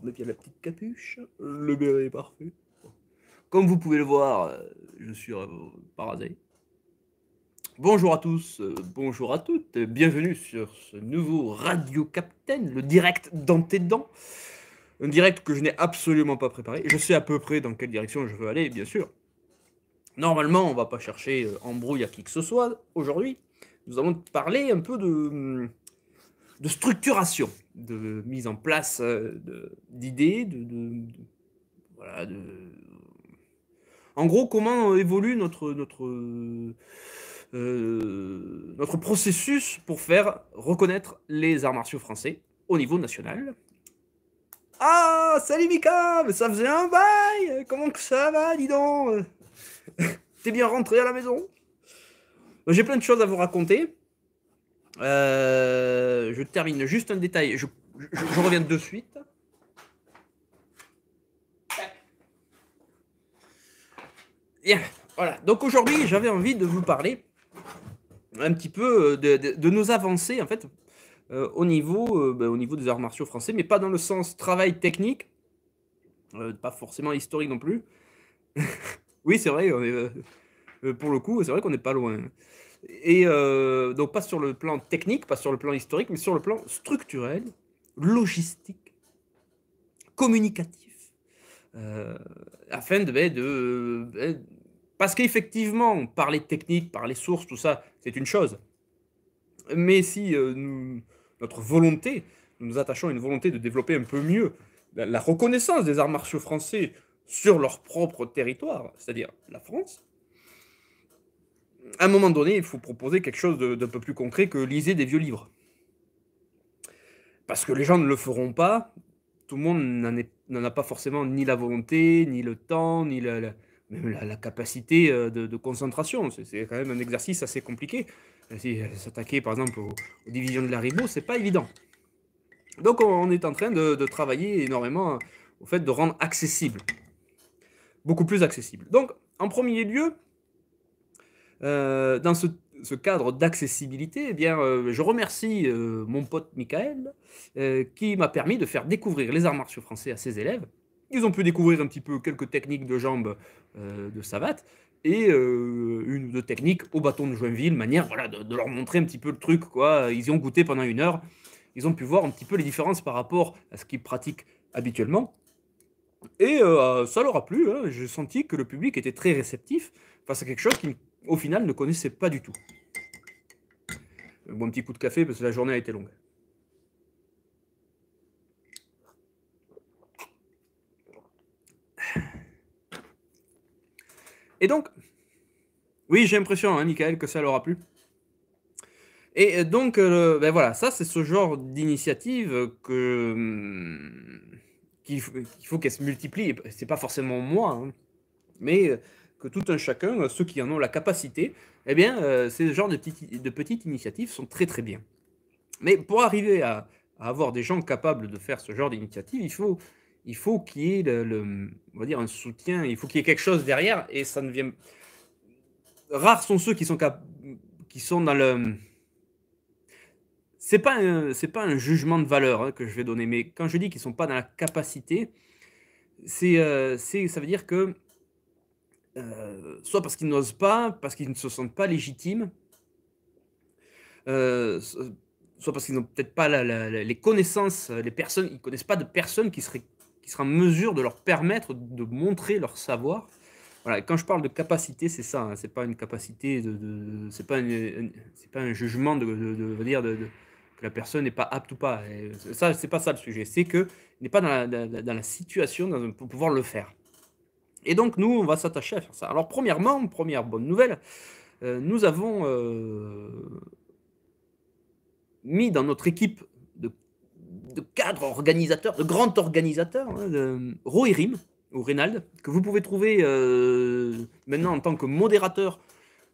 met bien la petite capuche, le béret est parfait. Comme vous pouvez le voir, je suis parasé. Bonjour à tous, bonjour à toutes, bienvenue sur ce nouveau Radio Captain, le direct dans tes dents. Un direct que je n'ai absolument pas préparé. Je sais à peu près dans quelle direction je veux aller, bien sûr. Normalement, on va pas chercher embrouille à qui que ce soit. Aujourd'hui, nous allons parler un peu de structuration, de mise en place d'idées, voilà, en gros, comment évolue notre processus pour faire reconnaître les arts martiaux français au niveau national. Ah, salut Mika, mais ça faisait un bail. Comment que ça va, dis donc? T'es bien rentré à la maison? J'ai plein de choses à vous raconter. Je termine juste un détail. Je reviens de suite. Bien, voilà. Donc aujourd'hui, j'avais envie de vous parler un petit peu de nos avancées, en fait, au niveau des arts martiaux français, mais pas dans le sens travail technique, pas forcément historique non plus. Oui, c'est vrai, pour le coup, c'est vrai qu'on n'est pas loin. Et donc pas sur le plan technique, pas sur le plan historique, mais sur le plan structurel, logistique, communicatif, afin parce qu'effectivement, parler technique, parler source, tout ça, c'est une chose. Mais si notre volonté, nous nous attachons à une volonté de développer un peu mieux la reconnaissance des arts martiaux français sur leur propre territoire, c'est-à-dire la France, à un moment donné, il faut proposer quelque chose d'un peu plus concret que lisez des vieux livres. Parce que les gens ne le feront pas, tout le monde n'en a pas forcément ni la volonté, ni le temps, ni même la capacité de concentration. C'est quand même un exercice assez compliqué. S'attaquer par exemple aux divisions de Laribo, c'est pas évident. Donc on est en train de travailler énormément au fait de rendre accessible, beaucoup plus accessible. Donc en premier lieu, dans ce cadre d'accessibilité, eh bien, je remercie mon pote Michael qui m'a permis de faire découvrir les arts martiaux français à ses élèves. Ils ont pu découvrir un petit peu quelques techniques de jambes de savate et une ou deux techniques au bâton de Joinville, manière voilà, de leur montrer un petit peu le truc, quoi. Ils y ont goûté pendant 1 heure. Ils ont pu voir un petit peu les différences par rapport à ce qu'ils pratiquent habituellement. Et ça leur a plu, hein. J'ai senti que le public était très réceptif face à quelque chose qu'ils, au final, ne connaissaient pas du tout. Bon, un petit coup de café parce que la journée a été longue. Et donc, oui, j'ai l'impression, hein, Michael, que ça leur a plu. Et donc, ben voilà, ça, c'est ce genre d'initiative qu'il faut qu'elle se multiplie. C'est pas forcément moi, hein, mais que tout un chacun, ceux qui en ont la capacité, eh bien, ces genres de petites initiatives sont très très bien. Mais pour arriver à avoir des gens capables de faire ce genre d'initiative, il faut qu'il y ait on va dire un soutien, il faut qu'il y ait quelque chose derrière, et ça ne vient. Rares sont ceux qui sont dans le. C'est pas un jugement de valeur hein, que je vais donner, mais quand je dis qu'ils sont pas dans la capacité, ça veut dire que soit parce qu'ils n'osent pas, parce qu'ils ne se sentent pas légitimes, euh, so- soit parce qu'ils n'ont peut-être pas les connaissances, les personnes, ils ne connaissent pas de personnes qui seraient en mesure de leur permettre de montrer leur savoir. Voilà, quand je parle de capacité, c'est ça, hein, c'est pas une capacité c'est pas, c'est pas un jugement de dire que la personne n'est pas apte ou pas. Et ça, c'est pas ça le sujet, c'est qu'il n'est pas dans la situation pour pouvoir le faire. Et donc, nous, on va s'attacher à faire ça. Alors, premièrement, première bonne nouvelle, nous avons mis dans notre équipe de cadres organisateurs, de grands organisateurs, hein, Rohirrim, ou Reynald, que vous pouvez trouver maintenant en tant que modérateur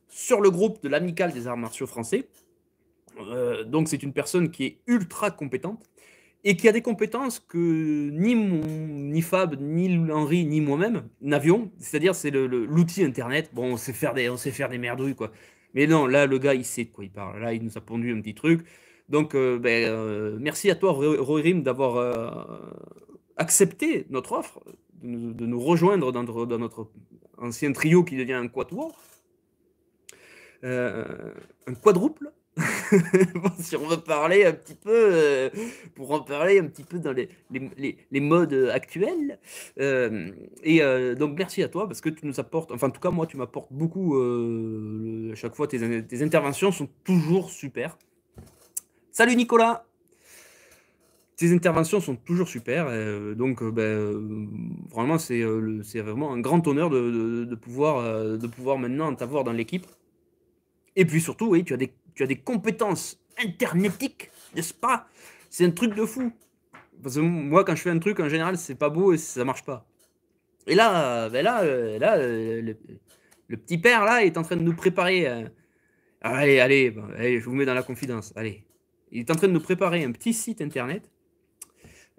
sur le groupe de l'Amicale des arts martiaux français. Donc c'est une personne qui est ultra compétente et qui a des compétences que ni Fab, ni Henri, ni moi-même n'avions. C'est-à-dire c'est l'outil internet. Bon, on sait faire des merdouilles quoi. Mais non, là le gars il sait de quoi il parle. Là il nous a pondu un petit truc. Donc merci à toi Rohirrim d'avoir accepté notre offre, de nous rejoindre dans notre ancien trio qui devient un quatuor, un quadruple. Bon, si on veut parler un petit peu, pour en parler un petit peu dans les modes actuels. Donc merci à toi parce que tu nous apportes, enfin en tout cas moi tu m'apportes beaucoup, à chaque fois tes interventions sont toujours super. Salut Nicolas! Tes interventions sont toujours super, donc vraiment c'est vraiment un grand honneur de pouvoir maintenant t'avoir dans l'équipe. Et puis surtout, oui, tu as des compétences internetiques, n'est-ce pas? C'est un truc de fou. Parce que moi, quand je fais un truc, en général, c'est pas beau et ça marche pas. Et là, le petit père, là, est en train de nous préparer. Allez, allez, bon, allez, je vous mets dans la confidence. Allez. Il est en train de nous préparer un petit site internet.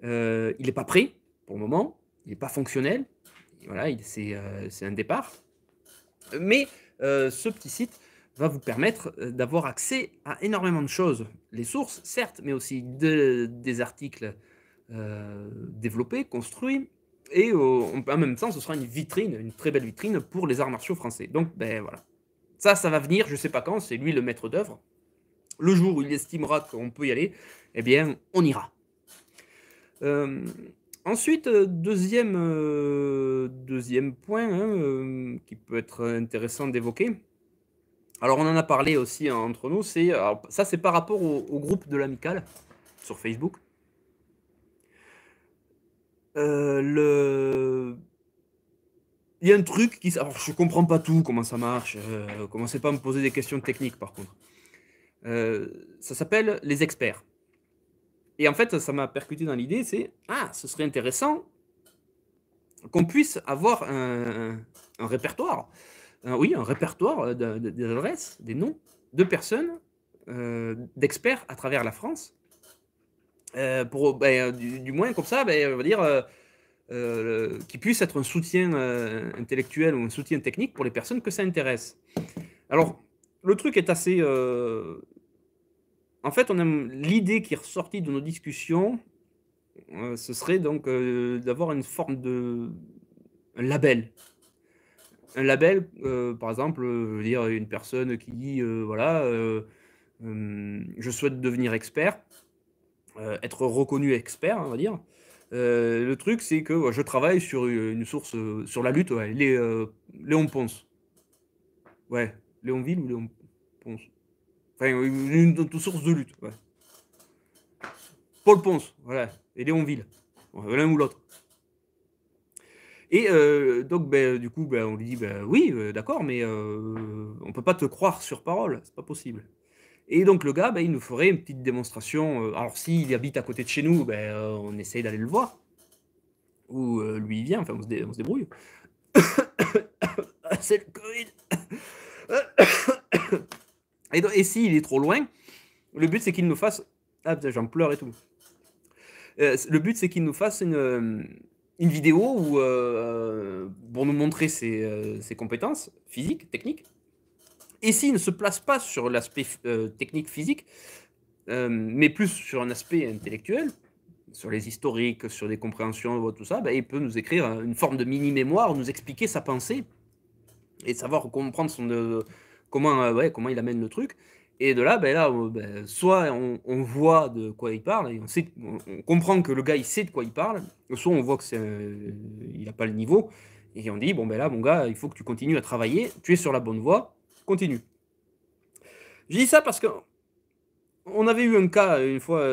Il n'est pas prêt pour le moment. Il n'est pas fonctionnel. Voilà, c'est un départ. Mais ce petit site va vous permettre d'avoir accès à énormément de choses. Les sources, certes, mais aussi des articles développés, construits. Et en même temps, ce sera une vitrine, une très belle vitrine pour les arts martiaux français. Donc, ben voilà. Ça va venir, je ne sais pas quand, c'est lui le maître d'œuvre. Le jour où il estimera qu'on peut y aller, eh bien, on ira. Ensuite, deuxième point hein, qui peut être intéressant d'évoquer. Alors, on en a parlé aussi hein, entre nous. Ça, c'est par rapport au groupe de l'amicale sur Facebook. Il y a un truc qui... Alors, je comprends pas tout, comment ça marche. Commencez pas à me poser des questions techniques, par contre. Ça s'appelle les experts. Et en fait, ça m'a percuté dans l'idée, ce serait intéressant qu'on puisse avoir un répertoire. Oui, un répertoire des adresses, des noms de personnes, d'experts à travers la France. Du moins, comme ça, on va dire... qui puisse être un soutien intellectuel ou un soutien technique pour les personnes que ça intéresse. Alors, le truc est assez... En fait, l'idée qui est ressortie de nos discussions, ce serait donc d'avoir une forme de... un label. Un label, par exemple, je veux dire, une personne qui dit, voilà, je souhaite devenir expert, être reconnu expert, on va dire. Le truc, c'est que je travaille sur une source, sur la lutte, ouais, Léon Ponce. Ouais, Léonville ou Léon Ponce. Enfin, une autre source de lutte, ouais. Paul Ponce, voilà, et Léonville. Ouais, l'un ou l'autre. Et donc, du coup, on lui dit, oui, d'accord, mais on peut pas te croire sur parole, c'est pas possible. Et donc le gars, il nous ferait une petite démonstration. Alors s'il habite à côté de chez nous, on essaye d'aller le voir. Ou lui il vient, enfin on se débrouille. C'est le Covid. Et s'il est trop loin, le but c'est qu'il nous fasse... Ah putain, j'en pleure et tout. Le but c'est qu'il nous fasse une vidéo où, pour nous montrer ses compétences physiques, techniques. Et s'il ne se place pas sur l'aspect technique, physique, mais plus sur un aspect intellectuel, sur les historiques, sur des compréhensions, tout ça, il peut nous écrire une forme de mini-mémoire, nous expliquer sa pensée, et savoir comprendre comment il amène le truc. Et de là, soit on voit de quoi il parle, et on comprend que le gars, il sait de quoi il parle, soit on voit il n'a pas le niveau, et on dit, bon, là, mon gars, il faut que tu continues à travailler, tu es sur la bonne voie, continue. Je dis ça parce que on avait eu un cas une fois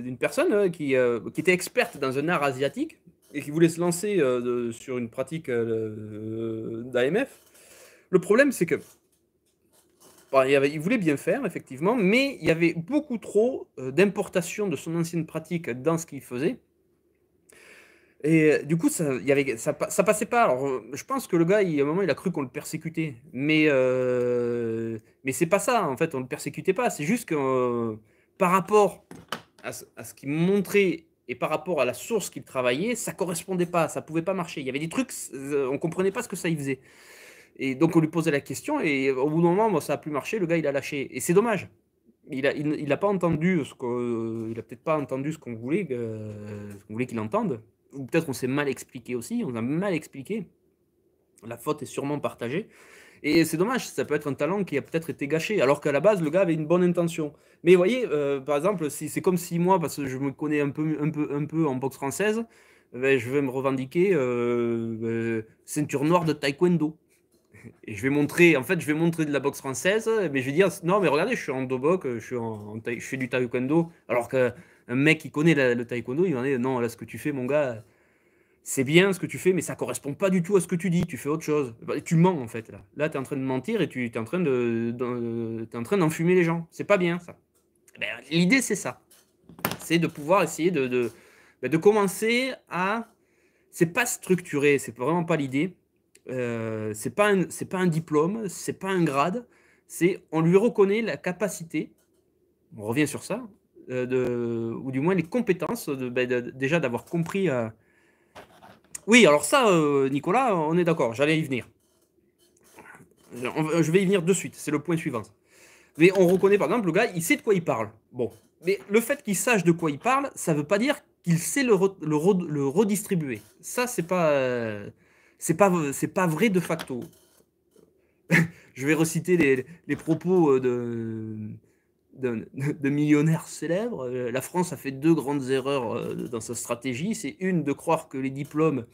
d'une personne qui était experte dans un art asiatique et qui voulait se lancer sur une pratique d'AMF. Le problème, c'est que il voulait bien faire, effectivement, mais il y avait beaucoup trop d'importation de son ancienne pratique dans ce qu'il faisait. Et du coup, ça passait pas. Alors, je pense que le gars, à un moment, il a cru qu'on le persécutait. Mais c'est pas ça, en fait, on le persécutait pas. C'est juste que par rapport à ce qu'il montrait et par rapport à la source qu'il travaillait, ça correspondait pas, ça pouvait pas marcher. Il y avait des trucs, on comprenait pas ce que ça y faisait. Et donc, on lui posait la question, et au bout d'un moment, ça a plus marché, le gars, il a lâché. Et c'est dommage. Il a pas entendu il a peut-être pas entendu ce qu'on voulait qu'il entende. ou peut-être on s'est mal expliqué aussi, on a mal expliqué. La faute est sûrement partagée et c'est dommage, ça peut être un talent qui a peut-être été gâché, alors qu'à la base, le gars avait une bonne intention. Mais vous voyez, par exemple, si c'est comme si moi, parce que je me connais un peu en boxe française, beh, je vais me revendiquer, ceinture noire de taekwondo. Et je vais montrer, en fait, je vais montrer de la boxe française, mais je vais dire, non, mais regardez, je suis en doboc, je fais du taekwondo. Alors qu'un mec qui connaît le taekwondo, il va dire, non, là, ce que tu fais, mon gars, c'est bien ce que tu fais, mais ça correspond pas du tout à ce que tu dis, tu fais autre chose. Bah, tu mens, en fait, là. Là, tu es en train de mentir et tu es en train t'es en train d'enfumer les gens. C'est pas bien, ça. Ben, l'idée, c'est ça. C'est de pouvoir essayer de commencer à. C'est pas structuré, c'est vraiment pas l'idée. C'est pas un diplôme, c'est pas un grade, c'est on lui reconnaît la capacité, on revient sur ça, ou du moins les compétences déjà d'avoir compris. Oui, alors ça, Nicolas, on est d'accord, j'allais y venir. Je vais y venir de suite, c'est le point suivant. Mais on reconnaît par exemple le gars, il sait de quoi il parle. Bon, mais le fait qu'il sache de quoi il parle, ça veut pas dire qu'il sait le redistribuer. Ça, c'est pas vrai de facto. Je vais reciter les propos de millionnaires célèbres. La France a fait deux grandes erreurs dans sa stratégie. C'est une de croire que les diplômes,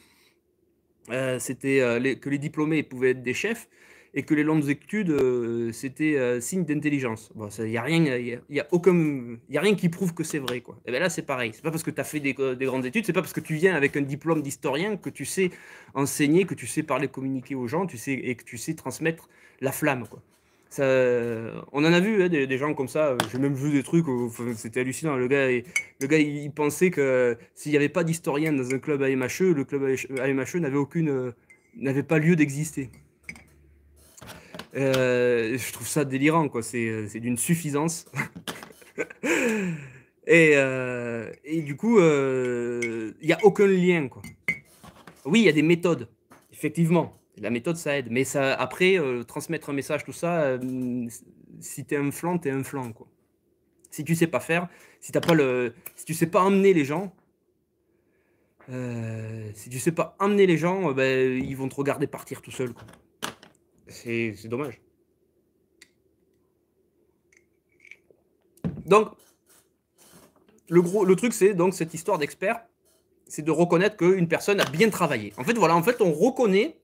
que les diplômés pouvaient être des chefs et que les longues études, c'était signe d'intelligence. Bon, il n'y a rien, y a rien qui prouve que c'est vrai, quoi. Et bien là, c'est pareil. C'est pas parce que tu as fait des grandes études, c'est pas parce que tu viens avec un diplôme d'historien que tu sais enseigner, que tu sais parler, communiquer aux gens, et que tu sais transmettre la flamme, quoi. Ça, on en a vu hein, des gens comme ça. J'ai même vu des trucs où c'était hallucinant. Le gars, il pensait que s'il n'y avait pas d'historien dans un club AMHE, le club AMHE n'avait pas lieu d'exister. Je trouve ça délirant, quoi. C'est d'une suffisance. Et du coup, il n'y a aucun lien, quoi. Oui, il y a des méthodes, effectivement. La méthode, ça aide. Mais ça, après, transmettre un message, tout ça, si t'es un flanc, t'es un flanc, quoi. Si tu sais pas faire, si tu sais pas emmener les gens, si tu sais pas emmener les gens, ben, ils vont te regarder partir tout seul, quoi. C'est dommage. Donc, le truc, c'est donc cette histoire d'expert, c'est de reconnaître qu'une personne a bien travaillé. En fait, voilà, en fait, on reconnaît,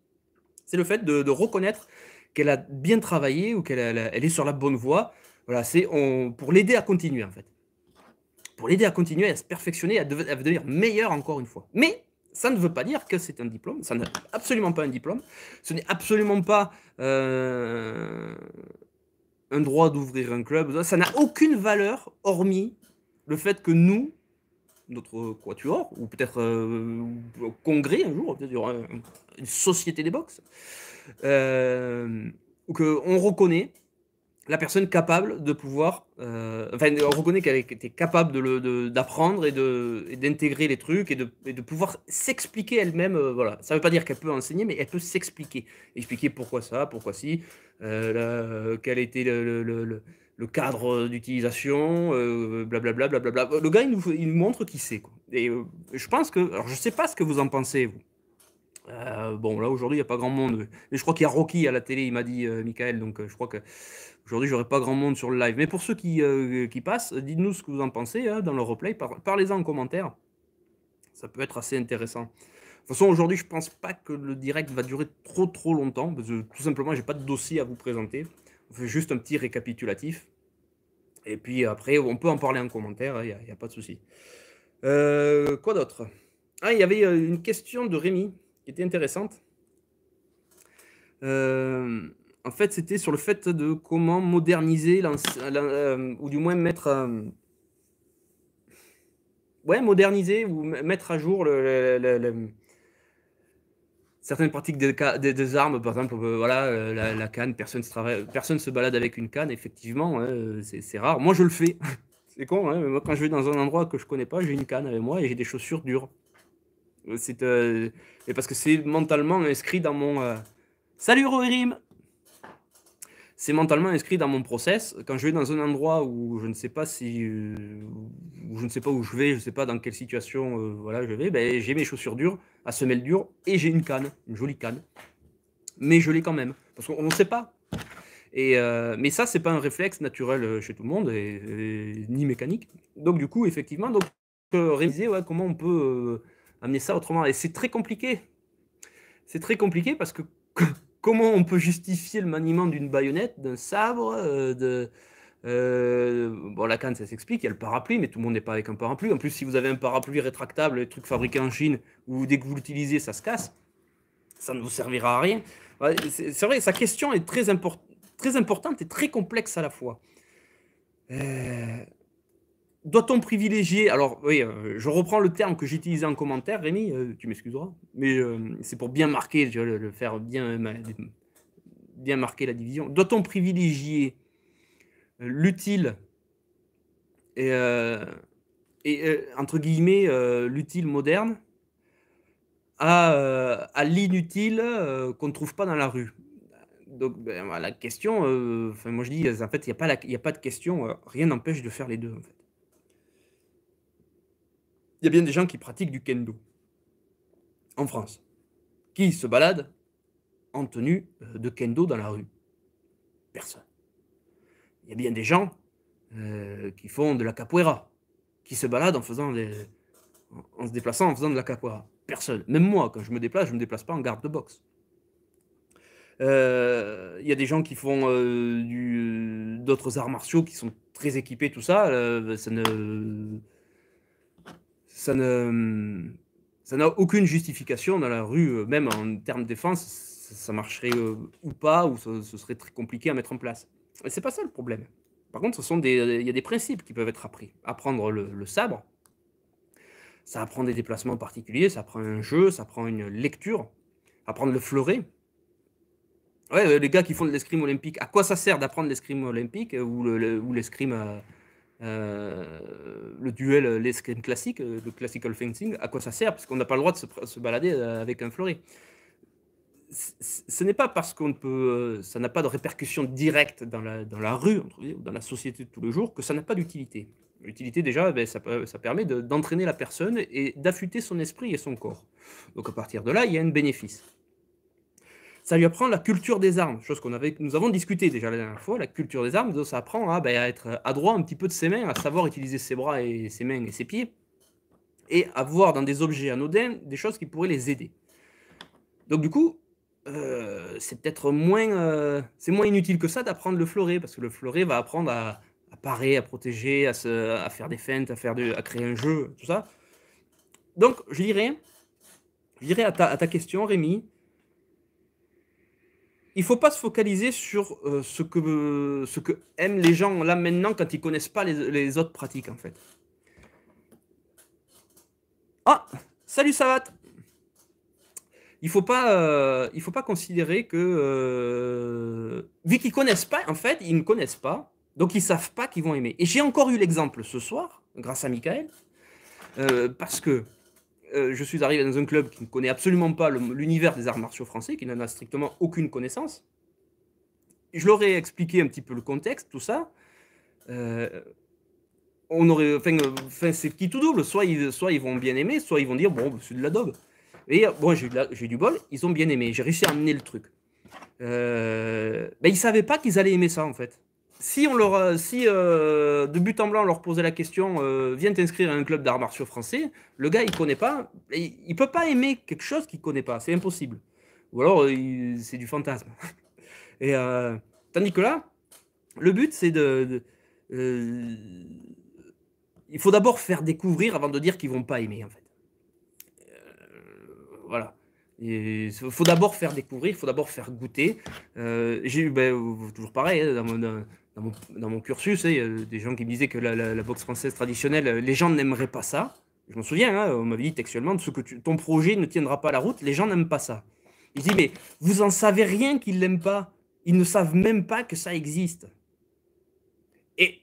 c'est le fait de reconnaître qu'elle a bien travaillé ou elle est sur la bonne voie. Voilà, pour l'aider à continuer, en fait. Pour l'aider à continuer, à se perfectionner, à devenir meilleur encore une fois. Mais ça ne veut pas dire que c'est un diplôme. Ça n'est absolument pas un diplôme. Ce n'est absolument pas un droit d'ouvrir un club. Ça n'a aucune valeur, hormis le fait que nous, notre quatuor, ou peut-être congrès un jour, peut-être une société des box, qu'on reconnaît la personne capable de pouvoir, enfin, on reconnaît qu'elle était capable d'apprendre et d'intégrer les trucs et de pouvoir s'expliquer elle-même. Voilà. Ça ne veut pas dire qu'elle peut enseigner, mais elle peut s'expliquer. Expliquer pourquoi ça, pourquoi si, quel était le cadre d'utilisation, blablabla, blablabla. Le gars, il nous montre qui c'est, quoi. Et je pense que. Alors, je ne sais pas ce que vous en pensez, vous. Bon, là, aujourd'hui, il n'y a pas grand monde. Mais je crois qu'il y a Rocky à la télé, il m'a dit, Michael. Donc, je crois que aujourd'hui, j'aurai pas grand monde sur le live. Mais pour ceux qui passent, dites-nous ce que vous en pensez hein, dans le replay. Parlez-en en commentaire. Ça peut être assez intéressant. De toute façon, aujourd'hui, je pense pas que le direct va durer trop longtemps. Parce que, tout simplement, j'ai pas de dossier à vous présenter. On fait juste un petit récapitulatif. Et puis après, on peut en parler en commentaire. Il n'y a pas de souci. Quoi d'autre? Ah, il y avait une question de Rémi qui était intéressante. En fait, c'était sur le fait de comment moderniser, ou du moins mettre, ouais, moderniser ou mettre à jour certaines pratiques des armes, par exemple, voilà, la canne, personne se balade avec une canne, effectivement, hein, c'est rare. Moi, je le fais. C'est con, hein, moi, quand je vais dans un endroit que je connais pas, j'ai une canne avec moi et j'ai des chaussures dures. Et parce que c'est mentalement inscrit dans mon. Salut Rohirrim! c'est mentalement inscrit dans mon process. Quand je vais dans un endroit où je ne sais pas si, où je ne sais pas où je vais, je ne sais pas dans quelle situation, voilà, je vais, ben, j'ai mes chaussures dures, à semelles dures, et j'ai une canne, une jolie canne. Mais je l'ai quand même, parce qu'on ne sait pas. Mais ça, c'est pas un réflexe naturel chez tout le monde, ni mécanique. Donc du coup, effectivement, donc, réviser, ouais, comment on peut amener ça autrement. Et c'est très compliqué. C'est très compliqué parce que comment on peut justifier le maniement d'une baïonnette, d'un sabre, bon, la canne, ça s'explique, il y a le parapluie, mais tout le monde n'est pas avec un parapluie. En plus, si vous avez un parapluie rétractable, les trucs fabriqués en Chine, où dès que vous l'utilisez, ça se casse, ça ne vous servira à rien. Ouais, c'est vrai, sa question est très importante et très complexe à la fois. Doit-on privilégier, alors oui, je reprends le terme que j'utilisais en commentaire, Rémi, tu m'excuseras, mais c'est pour bien marquer, tu vois, le faire bien marquer la division. Doit-on privilégier l'utile et, entre guillemets, l'utile moderne à l'inutile qu'on ne trouve pas dans la rue? Donc, ben, la question, enfin, moi je dis, en fait, il n'y a pas de question, rien n'empêche de faire les deux, en fait. Il y a bien des gens qui pratiquent du kendo en France, qui se baladent en tenue de kendo dans la rue. Personne. Il y a bien des gens qui font de la capoeira, qui se baladent en se déplaçant en faisant de la capoeira. Personne. Même moi, quand je me me déplace pas en garde de boxe. Il y a des gens qui font d'autres arts martiaux qui sont très équipés, tout ça. Ça n'a aucune justification dans la rue, même en termes de défense, ça marcherait ou pas, ou ce serait très compliqué à mettre en place. Et c'est pas ça le problème. Par contre, il y a des principes qui peuvent être appris. Apprendre le sabre, ça apprend des déplacements particuliers, ça apprend un jeu, ça apprend une lecture. Apprendre le fleuret. Ouais, les gars qui font de l'escrime olympique, à quoi ça sert d'apprendre l'escrime olympique ou l'escrime, le duel, l'escrime classique, le classical fencing, à quoi ça sert? Parce qu'on n'a pas le droit de se balader avec un fleuret. Ce n'est pas parce qu'on peut, ça n'a pas de répercussion directe dans la rue, dans la société de tous les jours, que ça n'a pas d'utilité. L'utilité, déjà, ben, ça permet d'entraîner la personne et d'affûter son esprit et son corps. Donc à partir de là, il y a un bénéfice. Ça lui apprend la culture des armes, chose nous avons discuté déjà la dernière fois. La culture des armes, ça apprend à être adroit un petit peu de ses mains, à savoir utiliser ses bras et ses mains et ses pieds, et à voir dans des objets anodins des choses qui pourraient les aider. Donc du coup, c'est peut-être c'est moins inutile que ça d'apprendre le fleuret, parce que le fleuret va apprendre à parer, à protéger, à faire des feintes, à créer un jeu, tout ça. Donc je dirais à ta question, Rémi, il ne faut pas se focaliser sur ce que aiment les gens là maintenant quand ils ne connaissent pas les autres pratiques, en fait. Ah, salut Savat. Il faut pas considérer que vu qu'ils connaissent pas, en fait, ils ne connaissent pas, donc ils savent pas qu'ils vont aimer. Et j'ai encore eu l'exemple ce soir, grâce à Michael, parce que je suis arrivé dans un club qui ne connaît absolument pas l'univers des arts martiaux français, qui n'en a strictement aucune connaissance. Je leur ai expliqué un petit peu le contexte, tout ça. C'est qui tout double. Soit ils vont bien aimer, soit ils vont dire bon, c'est de la daube. Et bon, j'ai du bol, ils ont bien aimé. J'ai réussi à amener le truc. Ils savaient pas qu'ils allaient aimer ça, en fait. Si de but en blanc on leur posait la question, viens t'inscrire à un club d'arts martiaux français, le gars il connaît pas, il peut pas aimer quelque chose qu'il connaît pas, c'est impossible. Ou alors c'est du fantasme. Et tandis que là, le but c'est il faut d'abord faire découvrir avant de dire qu'ils vont pas aimer, en fait. Voilà. Il faut d'abord faire découvrir, il faut d'abord faire goûter. J'ai eu, toujours pareil, hein, dans mon cursus, il y a des gens qui me disaient que la boxe française traditionnelle, les gens n'aimeraient pas ça. Je m'en souviens, hein, on m'avait dit textuellement, ton projet ne tiendra pas la route, les gens n'aiment pas ça. Il dit, mais vous en savez rien qu'ils l'aiment pas. Ils ne savent même pas que ça existe. Et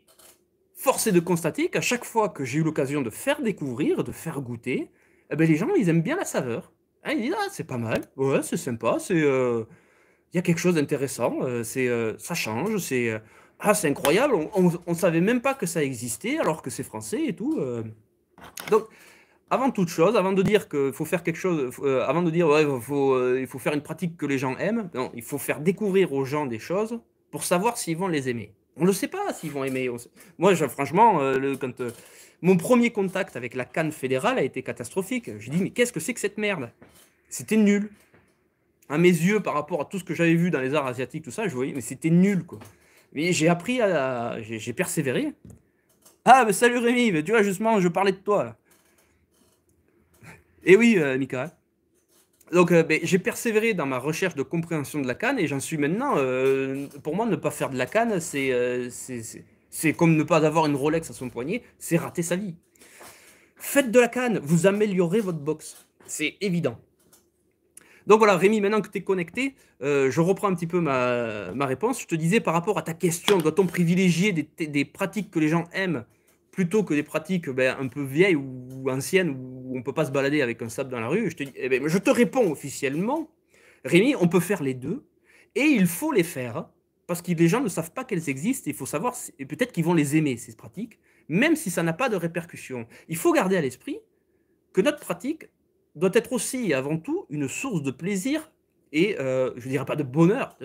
force est de constater qu'à chaque fois que j'ai eu l'occasion de faire découvrir, de faire goûter, les gens, ils aiment bien la saveur. Hein, ils disent, ah, c'est pas mal, ouais, c'est sympa, il y a quelque chose d'intéressant, ça change, ah, c'est incroyable, on savait même pas que ça existait alors que c'est français et tout. Donc, avant toute chose, avant de dire qu'il faut faire quelque chose, avant de dire ouais, il faut faire une pratique que les gens aiment, non, il faut faire découvrir aux gens des choses pour savoir s'ils vont les aimer. On ne sait pas s'ils vont aimer. Moi, franchement, mon premier contact avec la canne fédérale a été catastrophique. J'ai dit, mais qu'est-ce que c'est que cette merde? C'était nul. À mes yeux, par rapport à tout ce que j'avais vu dans les arts asiatiques, tout ça, je voyais, mais c'était nul, quoi. Mais j'ai appris j'ai persévéré. Ah, mais salut Rémi, mais tu vois, justement, je parlais de toi, là. Et oui, Mika. Donc, beh, j'ai persévéré dans ma recherche de compréhension de la canne et j'en suis maintenant, pour moi, ne pas faire de la canne, c'est comme ne pas avoir une Rolex à son poignet, c'est rater sa vie. Faites de la canne, vous améliorez votre boxe, c'est évident. Donc voilà, Rémi, maintenant que tu es connecté, je reprends un petit peu ma réponse. Je te disais par rapport à ta question, doit-on privilégier des pratiques que les gens aiment plutôt que des pratiques ben, un peu vieilles ou anciennes où on ne peut pas se balader avec un sabre dans la rue? Je te réponds officiellement, Rémi, on peut faire les deux et il faut les faire hein, parce que les gens ne savent pas qu'elles existent. Il faut savoir, et peut-être qu'ils vont les aimer, ces pratiques, même si ça n'a pas de répercussions. Il faut garder à l'esprit que notre pratique doit être aussi et avant tout une source de plaisir et je ne dirais pas de bonheur,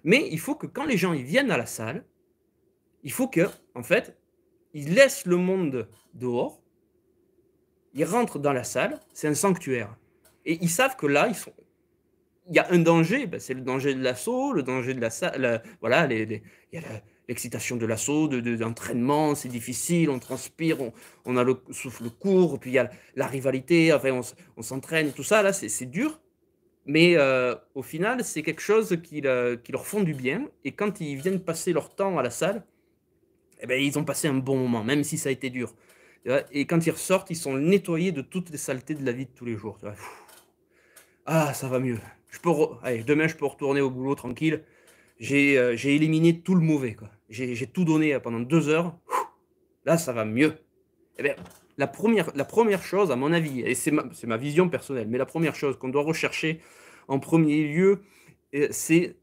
mais il faut que quand les gens ils viennent à la salle, il faut que en fait, ils laissent le monde dehors, ils rentrent dans la salle, c'est un sanctuaire et ils savent que là, il y a un danger, ben, c'est le danger de l'assaut, le danger de la salle, voilà, il y a l'excitation de l'assaut, d'entraînement, c'est difficile, on transpire, on a le souffle court, puis il y a la rivalité, enfin, on s'entraîne, tout ça, là, c'est dur, mais au final, c'est quelque chose qui leur font du bien, et quand ils viennent passer leur temps à la salle, eh ben, ils ont passé un bon moment, même si ça a été dur. Et quand ils ressortent, ils sont nettoyés de toutes les saletés de la vie de tous les jours. Ah, ça va mieux. Allez, demain, je peux retourner au boulot tranquille. J'ai éliminé tout le mauvais, quoi. J'ai tout donné pendant 2 heures. Là, ça va mieux. Eh bien, la première chose, à mon avis, et c'est ma vision personnelle, mais la première chose qu'on doit rechercher en premier lieu, c'est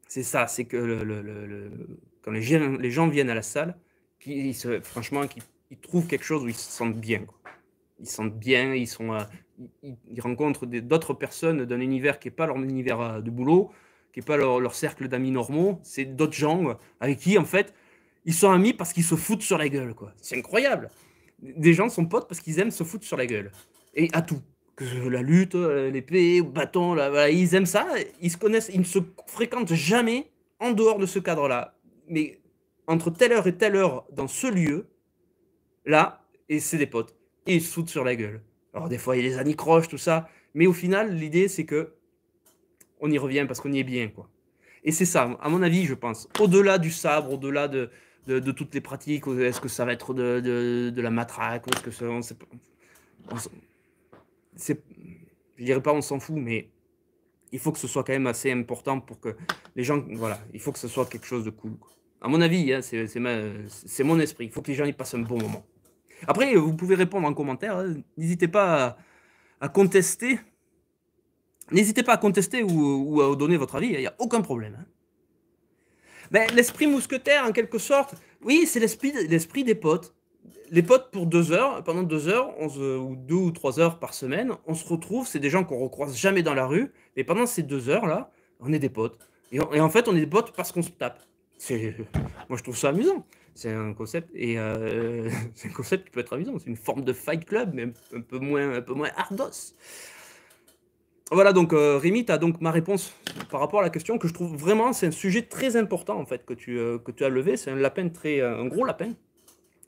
ça, c'est que quand les gens viennent à la salle, franchement, qu'ils trouvent quelque chose où ils se sentent bien, quoi. Ils se sentent bien, ils rencontrent d'autres personnes d'un univers qui n'est pas leur univers de boulot, qui n'est pas leur cercle d'amis normaux, c'est d'autres gens avec qui, en fait, ils sont amis parce qu'ils se foutent sur la gueule, quoi. C'est incroyable. Des gens sont potes parce qu'ils aiment se foutre sur la gueule. Et à tout. Que la lutte, l'épée, le bâton, voilà, ils aiment ça, ils se connaissent, ils ne se fréquentent jamais en dehors de ce cadre-là. Mais entre telle heure et telle heure dans ce lieu, là, et c'est des potes. Et ils se foutent sur la gueule. Alors des fois, il y a les anicroches, tout ça. Mais au final, l'idée, c'est que on y revient parce qu'on y est bien, quoi. Et c'est ça, à mon avis, je pense. Au-delà du sabre, au-delà de toutes les pratiques, est-ce que ça va être de la matraque, ou est-ce que ça, je dirais pas on s'en fout, mais il faut que ce soit quand même assez important pour que les gens, voilà, il faut que ce soit quelque chose de cool, quoi. À mon avis, hein, c'est mon esprit. Il faut que les gens y passent un bon moment. Après, vous pouvez répondre en commentaire. Hein. N'hésitez pas à contester. N'hésitez pas à contester ou à donner votre avis. Il n'y a aucun problème. Hein. Ben, l'esprit mousquetaire, en quelque sorte, oui, c'est l'esprit des potes. Les potes pour 2 heures, pendant 2 heures, ou 2 ou 3 heures par semaine, on se retrouve, c'est des gens qu'on recroise jamais dans la rue, et pendant ces 2 heures-là, on est des potes. Et en fait, on est des potes parce qu'on se tape. Moi, je trouve ça amusant. C'est un concept, et c'est un concept qui peut être amusant. C'est une forme de fight club, mais un peu moins ardos. Voilà, donc Rémi, tu as donc ma réponse par rapport à la question que je trouve vraiment, c'est un sujet très important en fait que tu as levé. C'est un gros lapin.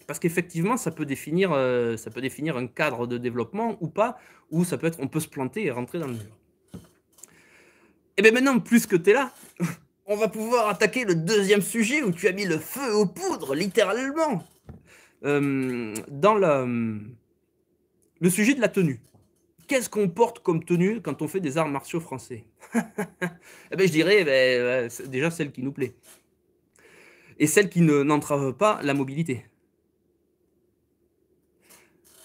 Parce qu'effectivement, ça peut définir un cadre de développement ou pas, ou ça peut être, on peut se planter et rentrer dans le mur. Et bien maintenant, plus que tu es là, on va pouvoir attaquer le deuxième sujet où tu as mis le feu aux poudres, littéralement. Dans le sujet de la tenue. Qu'est-ce qu'on porte comme tenue quand on fait des arts martiaux français? Eh ben, je dirais déjà celle qui nous plaît. Et celle qui n'entrave pas la mobilité.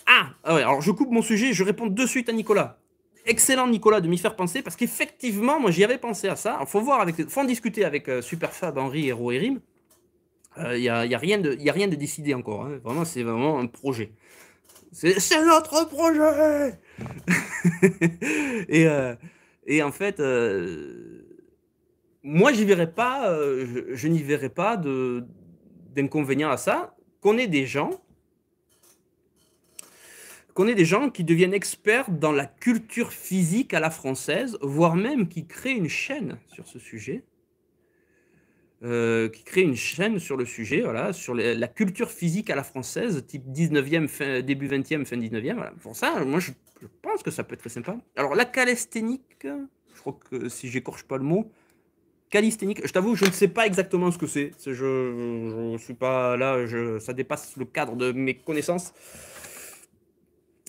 Ah ouais, alors je coupe mon sujet, je réponds de suite à Nicolas. excellent, Nicolas, de m'y faire penser, parce qu'effectivement, moi, j'y avais pensé à ça. Il faut voir, faut en discuter avec Superfab, Henri et Rohirrim. Il n'y a rien de décidé encore. Hein. Vraiment, c'est vraiment un projet. C'est notre projet. et, et en fait, moi, j'y verrais pas, je n'y verrais pas d'inconvénient à ça. Qu'on ait des gens qui deviennent experts dans la culture physique à la française, voire même qui créent une chaîne sur ce sujet. Qui crée une chaîne sur le sujet, voilà, sur la culture physique à la française, type 19e, début 20e, fin 19e. Voilà. Pour ça, moi, je pense que ça peut être très sympa. Alors, la calisthénique, je crois que si j'écorche pas le mot, calisthénique, je t'avoue, je ne sais pas exactement ce que c'est. Je suis pas là, ça dépasse le cadre de mes connaissances.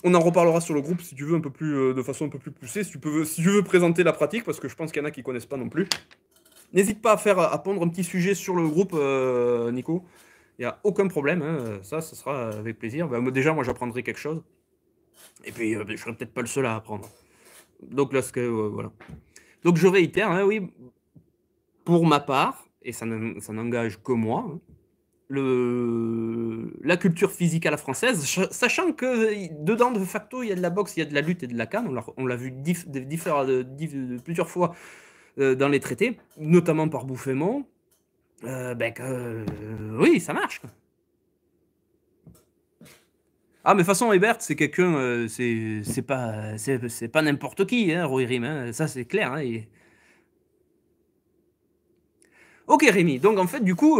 On en reparlera sur le groupe si tu veux, un peu plus, de façon un peu plus poussée, si tu veux présenter la pratique, parce que je pense qu'il y en a qui connaissent pas non plus. N'hésite pas à pondre un petit sujet sur le groupe, Nico. Il n'y a aucun problème. Hein. Ça sera avec plaisir. Bah, déjà, moi, j'apprendrai quelque chose. Et puis, je ne serai peut-être pas le seul à apprendre. Donc, là, voilà. Donc, je réitère, hein, oui, pour ma part, et ça n'engage que moi, hein, la culture physique à la française, sachant que dedans, de facto, il y a de la boxe, il y a de la lutte et de la canne. On l'a vu plusieurs fois dans les traités, notamment par Bouffémont, oui, ça marche. Ah, mais de toute façon, Hébert, c'est quelqu'un, c'est pas n'importe qui, hein, Rohirrim, hein, ça c'est clair. Hein, Ok, Rémi, donc en fait, du coup,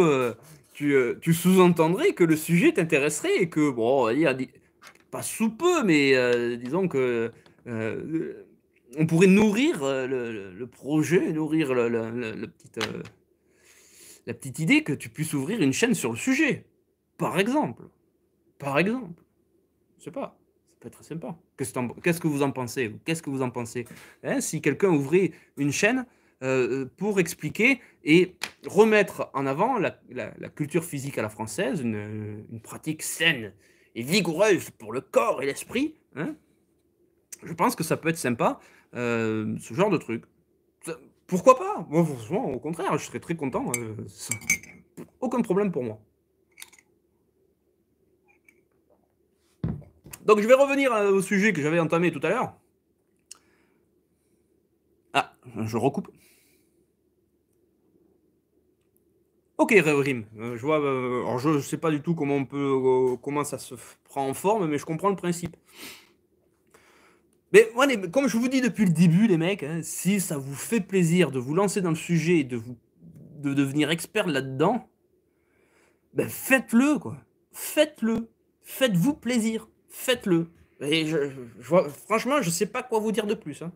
tu sous-entendrais que le sujet t'intéresserait et que, bon, il y a pas sous peu, mais disons que on pourrait nourrir le projet, nourrir la petite idée que tu puisses ouvrir une chaîne sur le sujet. Par exemple. Par exemple. Je sais pas. Ça peut être très sympa. Qu'est-ce que vous en pensez? Qu'est-ce que vous en pensez? Hein, si quelqu'un ouvrait une chaîne pour expliquer et remettre en avant la culture physique à la française, une pratique saine et vigoureuse pour le corps et l'esprit, hein, je pense que ça peut être sympa, ce genre de truc. Pourquoi pas? Moi, franchement, au contraire, je serais très content. Aucun problème pour moi. Donc, je vais revenir au sujet que j'avais entamé tout à l'heure. Ah, je recoupe. Ok, Réorim, je vois. Alors, je sais pas du tout comment ça se prend en forme, mais je comprends le principe. Mais moi, comme je vous dis depuis le début, les mecs, hein, si ça vous fait plaisir de vous lancer dans le sujet et de devenir expert là-dedans, ben faites-le, quoi. Faites-le. Faites-vous plaisir. Faites-le. Et franchement, je sais pas quoi vous dire de plus. Hein.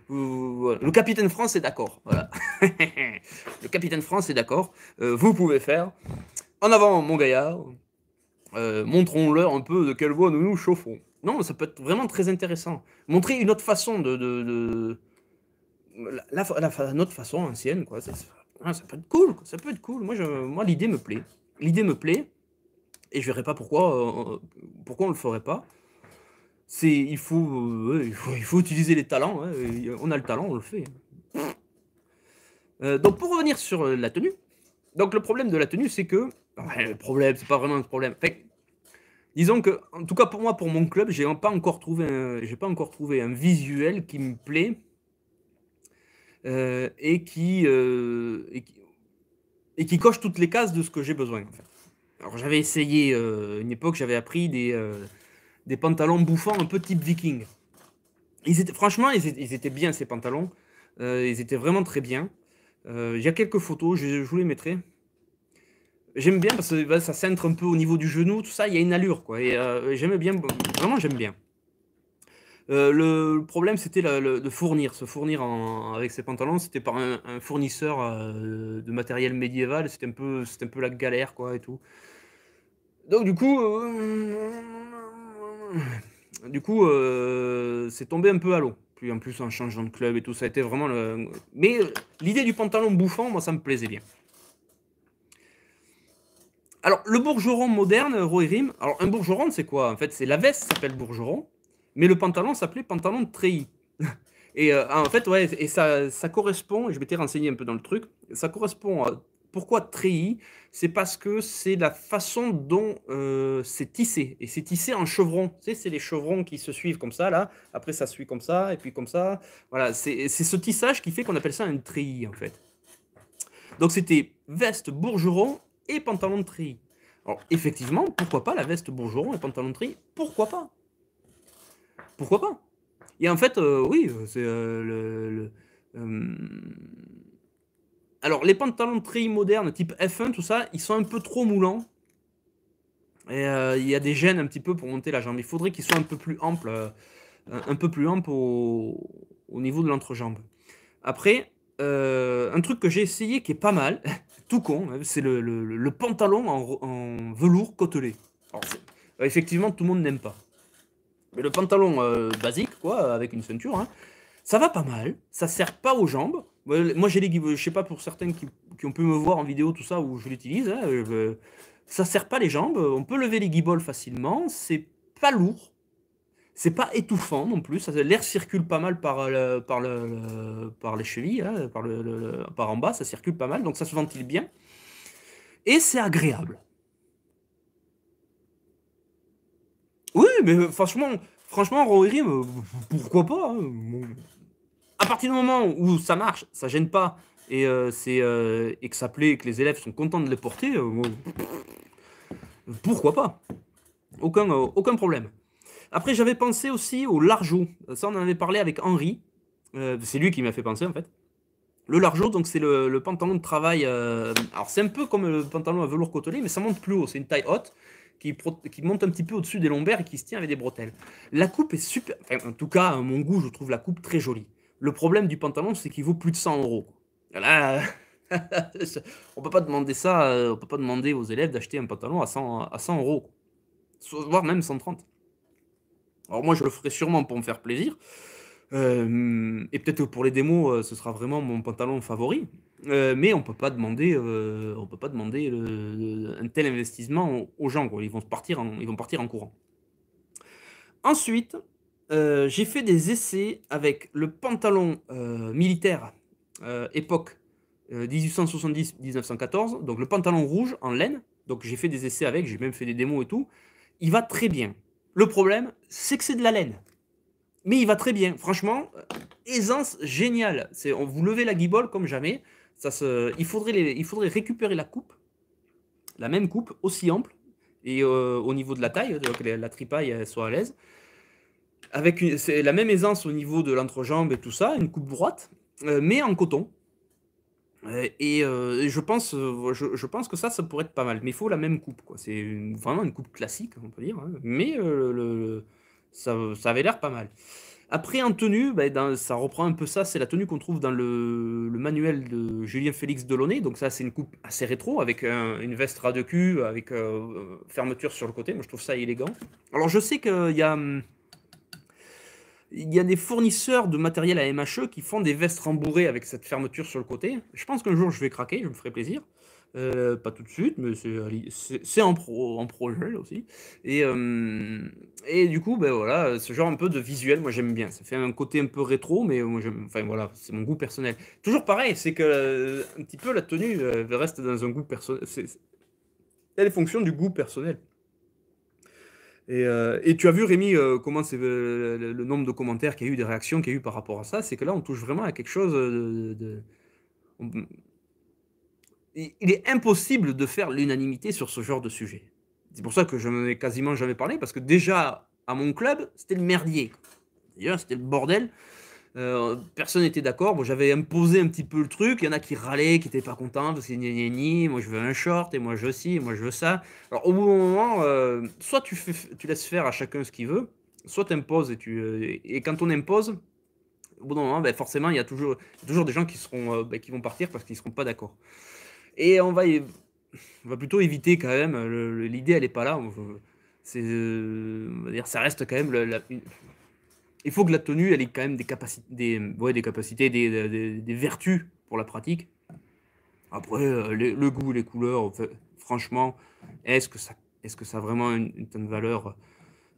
Le capitaine France est d'accord. Voilà. Le capitaine France est d'accord. Vous pouvez faire. En avant, mon gaillard. Montrons-leur un peu de quelle voie nous nous chauffons. Non, ça peut être vraiment très intéressant. Montrer une autre façon notre façon ancienne, quoi. Ça peut être cool. Ça peut être cool. Moi, l'idée me plaît. L'idée me plaît. Et je verrais pas pourquoi on le ferait pas. Il faut utiliser les talents. Hein. On a le talent, on le fait. Donc pour revenir sur la tenue. Donc le problème de la tenue, c'est que le problème, c'est pas vraiment un problème. Disons que, en tout cas pour moi, pour mon club, j'ai pas encore trouvé un visuel qui me plaît et qui coche toutes les cases de ce que j'ai besoin. En fait. Alors j'avais essayé une époque, j'avais appris des pantalons bouffants un peu type viking. Franchement, ils étaient bien ces pantalons. Ils étaient vraiment très bien. Il y a quelques photos, je vous les mettrai. J'aime bien parce que ça centre un peu au niveau du genou, tout ça, il y a une allure, quoi. Et j'aime bien, vraiment j'aime bien. Le problème, c'était de se fournir avec ces pantalons, c'était par un fournisseur de matériel médiéval, c'était un peu la galère, quoi, et tout. Donc du coup, c'est tombé un peu à l'eau. Puis en plus, en changeant de club et tout, ça a été vraiment Mais l'idée du pantalon bouffant, moi, ça me plaisait bien. Alors, le bourgeron moderne, Rohirrim, alors un bourgeron, c'est quoi? En fait, c'est la veste s'appelle bourgeron. Mais le pantalon s'appelait pantalon de treillis. Et en fait, ouais, et ça correspond, je m'étais renseigné un peu dans le truc, ça correspond à pourquoi treillis? C'est parce que c'est la façon dont c'est tissé. Et c'est tissé en chevron. Tu sais, c'est les chevrons qui se suivent comme ça, là. Après, ça suit comme ça, et puis comme ça. Voilà, c'est ce tissage qui fait qu'on appelle ça un treillis, en fait. Donc, c'était veste bourgeron et pantalon de treillis. Alors, effectivement, pourquoi pas la veste bourgeron et pantalon de treillis? Pourquoi pas? Pourquoi pas? Et en fait, oui, c'est alors, les pantalons de treillis modernes, type F1, tout ça, ils sont un peu trop moulants. Et il y a des gênes un petit peu pour monter la jambe. Il faudrait qu'ils soient un peu plus amples, un peu plus amples au niveau de l'entrejambe. Après, un truc que j'ai essayé qui est pas mal, tout con, hein, c'est le pantalon en velours côtelé. Alors, effectivement, tout le monde n'aime pas. Mais le pantalon basique, quoi, avec une ceinture, hein, ça va pas mal, ça sert pas aux jambes. Moi, j'ai les guibolles, je sais pas pour certains qui ont pu me voir en vidéo, tout ça, où je l'utilise, hein, ça sert pas les jambes, on peut lever les guibolles facilement, c'est pas lourd, c'est pas étouffant non plus, l'air circule pas mal par les chevilles, hein, par en bas, ça circule pas mal, donc ça se ventile bien, et c'est agréable. Oui, mais franchement, Rohirrim, pourquoi pas, hein, à partir du moment où ça marche, ça gêne pas, et que ça plaît, et que les élèves sont contents de les porter, pourquoi pas? Aucun problème. Après, j'avais pensé aussi au largeau. Ça, on en avait parlé avec Henri. C'est lui qui m'a fait penser, en fait. Le largeau, donc c'est le pantalon de travail. Alors, c'est un peu comme le pantalon à velours côtelé, mais ça monte plus haut. C'est une taille haute qui monte un petit peu au-dessus des lombaires et qui se tient avec des bretelles. La coupe est super. Enfin, en tout cas, à mon goût, je trouve la coupe très jolie. Le problème du pantalon, c'est qu'il vaut plus de 100 euros. Là, on peut pas demander ça, on peut pas demander aux élèves d'acheter un pantalon à 100 euros, voire même 130. Alors moi, je le ferai sûrement pour me faire plaisir. Et peut-être que pour les démos, ce sera vraiment mon pantalon favori. Mais on peut pas demander un tel investissement aux gens, quoi. Ils vont partir en courant. Ensuite, j'ai fait des essais avec le pantalon militaire époque 1870-1914, donc le pantalon rouge en laine. Donc j'ai fait des essais avec, j'ai même fait des démos et tout. Il va très bien. Le problème, c'est que c'est de la laine. Mais il va très bien. Franchement, aisance géniale. Vous levez la guibole comme jamais. Il faudrait récupérer la coupe, la même coupe, aussi ample, et au niveau de la taille, donc la tripaille elle soit à l'aise. C'est la même aisance au niveau de l'entrejambe et tout ça, une coupe droite, mais en coton. Et je pense que ça pourrait être pas mal. Mais il faut la même coupe, quoi. C'est vraiment une coupe classique, on peut dire, hein. Mais ça avait l'air pas mal. Après, en tenue, ça reprend un peu ça. C'est la tenue qu'on trouve dans le manuel de Julien Félix Delaunay. Donc ça, c'est une coupe assez rétro, avec une veste ras de cul, avec fermeture sur le côté. Moi, je trouve ça élégant. Alors, je sais il y a des fournisseurs de matériel à MHE qui font des vestes rembourrées avec cette fermeture sur le côté. Je pense qu'un jour je vais craquer, je me ferai plaisir. Pas tout de suite, mais c'est en projet aussi. Et, et du coup, ben voilà, ce genre un peu de visuel, moi j'aime bien. Ça fait un côté un peu rétro, mais moi j'aime. Enfin voilà, c'est mon goût personnel. Toujours pareil, c'est que un petit peu la tenue reste dans un goût personnel. Elle est fonction du goût personnel. Et tu as vu, Rémi, comment c'est le nombre de commentaires qu'il y a eu, des réactions qu'il y a eu par rapport à ça. C'est que là, on touche vraiment à quelque chose on- il est impossible de faire l'unanimité sur ce genre de sujet. C'est pour ça que je n'en ai quasiment jamais parlé, parce que déjà, à mon club, c'était le merdier. D'ailleurs, c'était le bordel. Personne n'était d'accord. Bon, j'avais imposé un petit peu le truc. Il y en a qui râlaient, qui n'étaient pas contents, parce que ni, moi je veux un short, et moi je veux ci, et moi je veux ça. Alors au bout d'un moment, soit tu laisses faire à chacun ce qu'il veut, soit tu imposes, et quand on impose, au bout d'un moment, ben, forcément, il y a toujours des gens qui vont partir parce qu'ils ne seront pas d'accord. Et on va plutôt éviter quand même, l'idée elle n'est pas là. On va dire, ça reste quand même il faut que la tenue, elle ait quand même des capacités, des capacités, des vertus pour la pratique. Après, le goût, les couleurs, en fait, franchement, est-ce que ça a vraiment une telle valeur?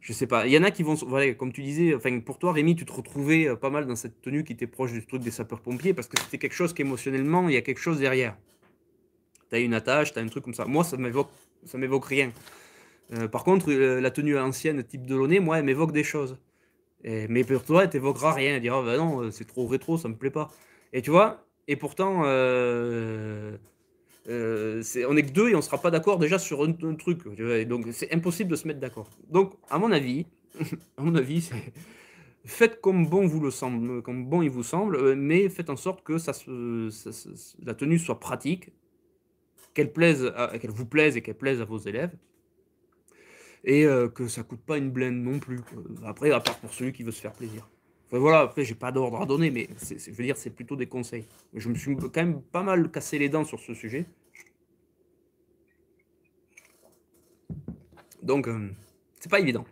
Je sais pas. Il y en a qui vont, voilà, comme tu disais, enfin, pour toi, Rémi, tu te retrouvais pas mal dans cette tenue qui était proche du truc des sapeurs-pompiers parce que c'était quelque chose qu'émotionnellement, il y a quelque chose derrière. Tu as une attache, tu as un truc comme ça. Moi, ça m'évoque rien. Par contre, la tenue ancienne, type Delaunay, moi, elle m'évoque des choses. Mais pour toi, elle t'évoquera rien. Elle dira, bah non, c'est trop rétro, ça me plaît pas. Et tu vois, et pourtant, on est que deux et on sera pas d'accord déjà sur un truc. Tu vois, et donc, c'est impossible de se mettre d'accord. Donc, à mon avis, c'est faites comme bon vous le semble, comme bon il vous semble, mais faites en sorte que la tenue soit pratique, qu'elle vous plaise et qu'elle plaise à vos élèves, et que ça coûte pas une blinde non plus, quoi. Après, à part pour celui qui veut se faire plaisir. Enfin, voilà, après, j'ai pas d'ordre à donner, mais je veux dire, c'est plutôt des conseils. Je me suis quand même pas mal cassé les dents sur ce sujet. Donc, c'est pas évident.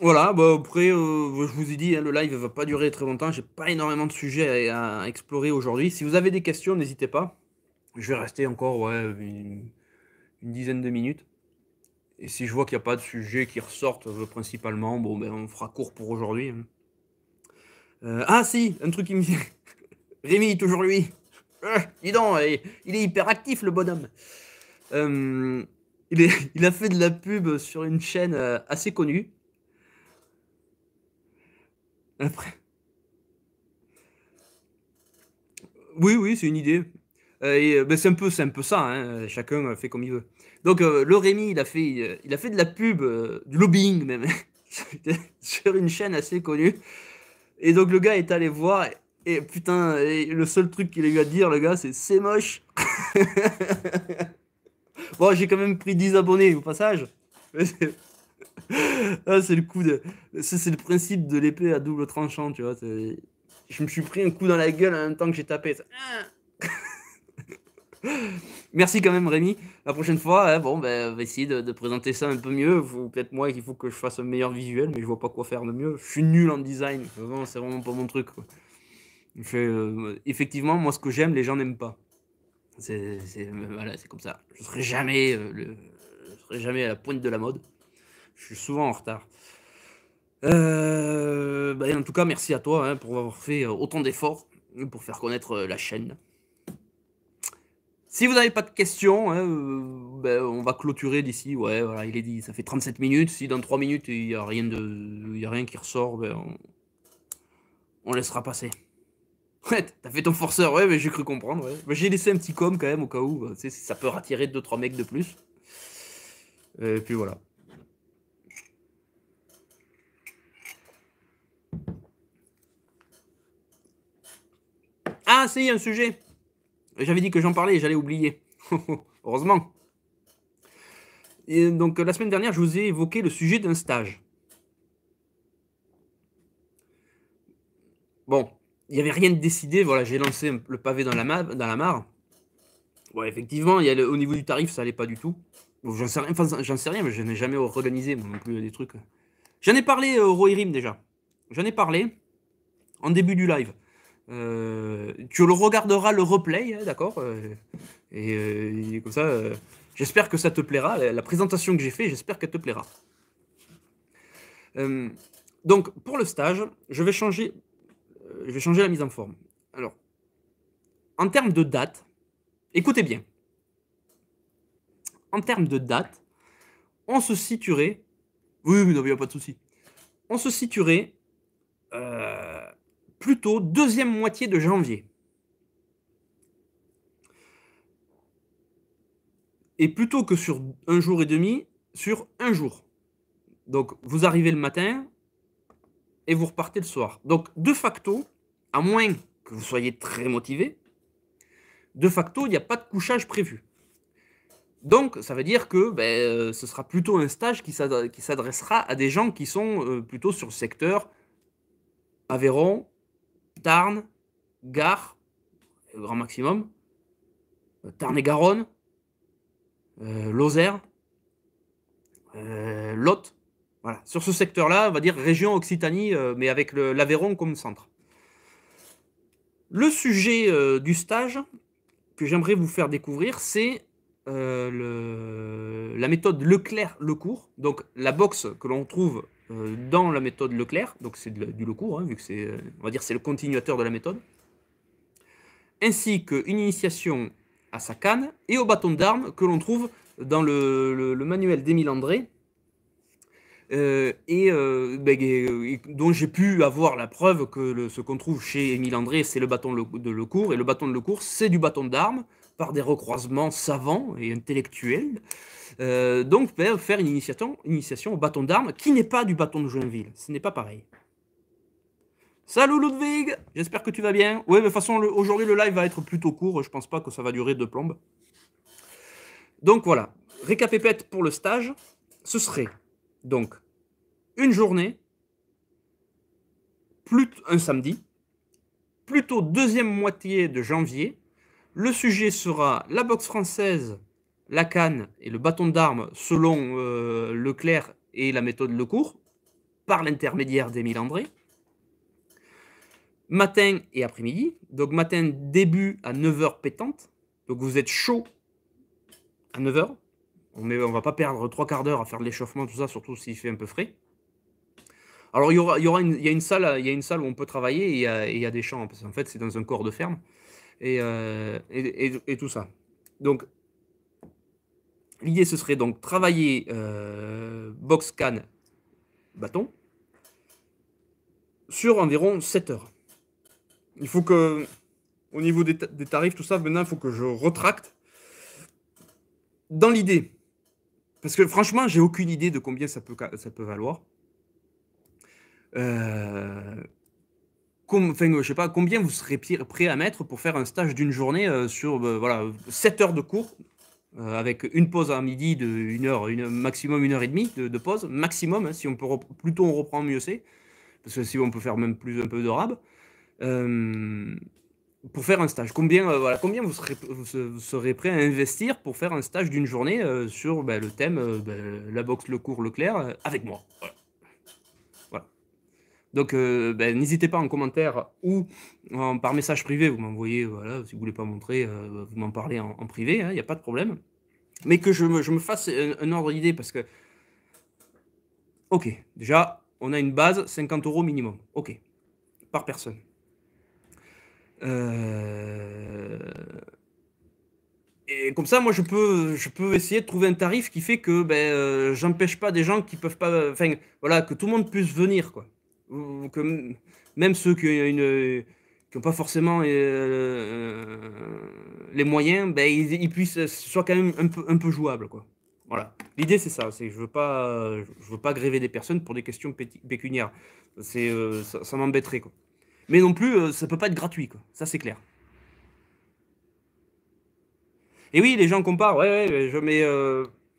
Voilà, bah après, je vous ai dit, hein, le live ne va pas durer très longtemps. J'ai pas énormément de sujets à explorer aujourd'hui. Si vous avez des questions, n'hésitez pas. Je vais rester encore, ouais, une dizaine de minutes. Et si je vois qu'il n'y a pas de sujet qui ressortent principalement, bon, ben, on fera court pour aujourd'hui, hein. Ah si, un truc qui me vient. Rémi, toujours lui. Dis donc, il est hyper actif, le bonhomme. Il a fait de la pub sur une chaîne assez connue. Après, oui, oui, c'est une idée. Ben, c'est un peu ça, hein, chacun fait comme il veut. Donc, le Rémi, il a fait de la pub, du lobbying même, sur une chaîne assez connue. Et donc, le gars est allé voir, et putain, et le seul truc qu'il a eu à dire, le gars, c'est moche. Bon, j'ai quand même pris 10 abonnés au passage. Ah, c'est le coup de. C'est le principe de l'épée à double tranchant, tu vois. Je me suis pris un coup dans la gueule en même temps que j'ai tapé. Merci quand même, Rémi. La prochaine fois, hein, bon, ben, on va essayer de présenter ça un peu mieux. Peut-être moi qu'il faut que je fasse un meilleur visuel, mais je vois pas quoi faire de mieux. Je suis nul en design. C'est vraiment pas mon truc, quoi. Effectivement, moi, ce que j'aime, les gens n'aiment pas. Voilà, c'est comme ça. Je serai jamais à la pointe de la mode. Je suis souvent en retard. Bah, en tout cas, merci à toi, hein, pour avoir fait autant d'efforts pour faire connaître la chaîne. Si vous n'avez pas de questions, hein, ben, on va clôturer d'ici. Ouais, voilà, il est dit, ça fait 37 minutes. Si dans 3 minutes, il n'y a rien qui ressort, ben, on laissera passer. Ouais, t'as fait ton forceur, ouais, mais j'ai cru comprendre. Ouais. J'ai laissé un petit com quand même au cas où, tu sais, ça peut rattirer 2-3 mecs de plus. Et puis voilà. Ah, c'est un sujet. J'avais dit que j'en parlais, j'allais oublier. Heureusement. Et donc, la semaine dernière, je vous ai évoqué le sujet d'un stage. Bon, il n'y avait rien de décidé, voilà, j'ai lancé le pavé dans la mare. Bon, effectivement, au niveau du tarif, ça allait pas du tout. Bon, j'en sais rien, mais je n'ai jamais organisé, moi non plus, des trucs. J'en ai parlé au Rohirrim déjà. J'en ai parlé en début du live. Tu le regarderas le replay, hein, d'accord, et comme ça, j'espère que ça te plaira. La présentation que j'ai fait, j'espère qu'elle te plaira. Donc, pour le stage, je vais changer la mise en forme. Alors, en termes de date, écoutez bien. En termes de date, on se situerait. Oui, oui, non, il n'y a pas de souci. On se situerait plutôt deuxième moitié de janvier. Et plutôt que sur un jour et demi, sur un jour. Donc, vous arrivez le matin et vous repartez le soir. Donc, de facto, à moins que vous soyez très motivé, de facto, il n'y a pas de couchage prévu. Donc, ça veut dire que ce sera plutôt un stage qui s'adressera à des gens qui sont plutôt sur le secteur Aveyron, Tarn, Gare, grand maximum, Tarn-et-Garonne, Lozère, Lot. Voilà. Sur ce secteur-là, on va dire région Occitanie, mais avec l'Aveyron comme centre. Le sujet du stage que j'aimerais vous faire découvrir, c'est la méthode Leclerc-Lecourt, donc la box que l'on trouve dans la méthode Leclerc, donc c'est du Lecourt, hein, vu que c'est, on va dire, c'est le continuateur de la méthode, ainsi qu'une initiation à sa canne et au bâton d'armes que l'on trouve dans le manuel d'Émile André, dont j'ai pu avoir la preuve que ce qu'on trouve chez Émile André, c'est le bâton de Lecourt, et le bâton de Lecourt, c'est du bâton d'armes, par des recroisements savants et intellectuels. Donc, faire une initiation au bâton d'armes, qui n'est pas du bâton de Joinville, ce n'est pas pareil. Salut Ludwig, j'espère que tu vas bien. Oui, mais de toute façon, aujourd'hui le live va être plutôt court, je pense pas que ça va durer de plombe. Donc voilà, récapépète pour le stage, ce serait donc une journée, un samedi, plutôt deuxième moitié de janvier. Le sujet sera la boxe française, la canne et le bâton d'armes selon Leclerc et la méthode Lecourt, par l'intermédiaire d'Émile André. Matin et après-midi. Donc matin, début à 9h pétante. Donc vous êtes chaud à 9h. On ne va pas perdre 3/4 d'heure à faire de l'échauffement, tout ça, surtout s'il fait un peu frais. Alors il y a une salle où on peut travailler et il y a des champs, parce qu'en fait c'est dans un corps de ferme et tout ça. Donc l'idée ce serait donc travailler box canne bâton sur environ 7 heures. Il faut que, au niveau des tarifs, tout ça, maintenant il faut que je retracte dans l'idée. Parce que franchement, j'ai aucune idée de combien ça peut valoir. Enfin, je sais pas, combien vous serez prêt à mettre pour faire un stage d'une journée sur voilà, 7 heures de cours, avec une pause à midi de 1 heure, maximum 1h30 de pause, maximum, hein, si on peut plus tôt on reprend, mieux c'est, parce que si on peut faire même plus un peu de rab, pour faire un stage. Voilà, combien vous serez prêt à investir pour faire un stage d'une journée sur le thème la boxe Lecourt Leclerc avec moi. Voilà. Donc n'hésitez pas en commentaire ou par message privé, vous m'envoyez, voilà, si vous voulez pas montrer, vous m'en parlez en privé, il n'y a pas de problème. Mais que je me fasse un ordre d'idée, parce que, ok, déjà, on a une base, 50 € minimum, ok, par personne. Et comme ça, moi, je peux essayer de trouver un tarif qui fait que j'empêche pas des gens qui peuvent pas, enfin, voilà, que tout le monde puisse venir, quoi. Ou que même ceux qui n'ont pas forcément les moyens, ils puissent, ce soit quand même un peu jouable, quoi. Voilà. L'idée, c'est ça. C'est que je veux pas gréver des personnes pour des questions pécuniaires. Ça m'embêterait, quoi. Mais non plus, ça peut pas être gratuit, quoi. Ça, c'est clair. Et oui, les gens comparent, ouais, mais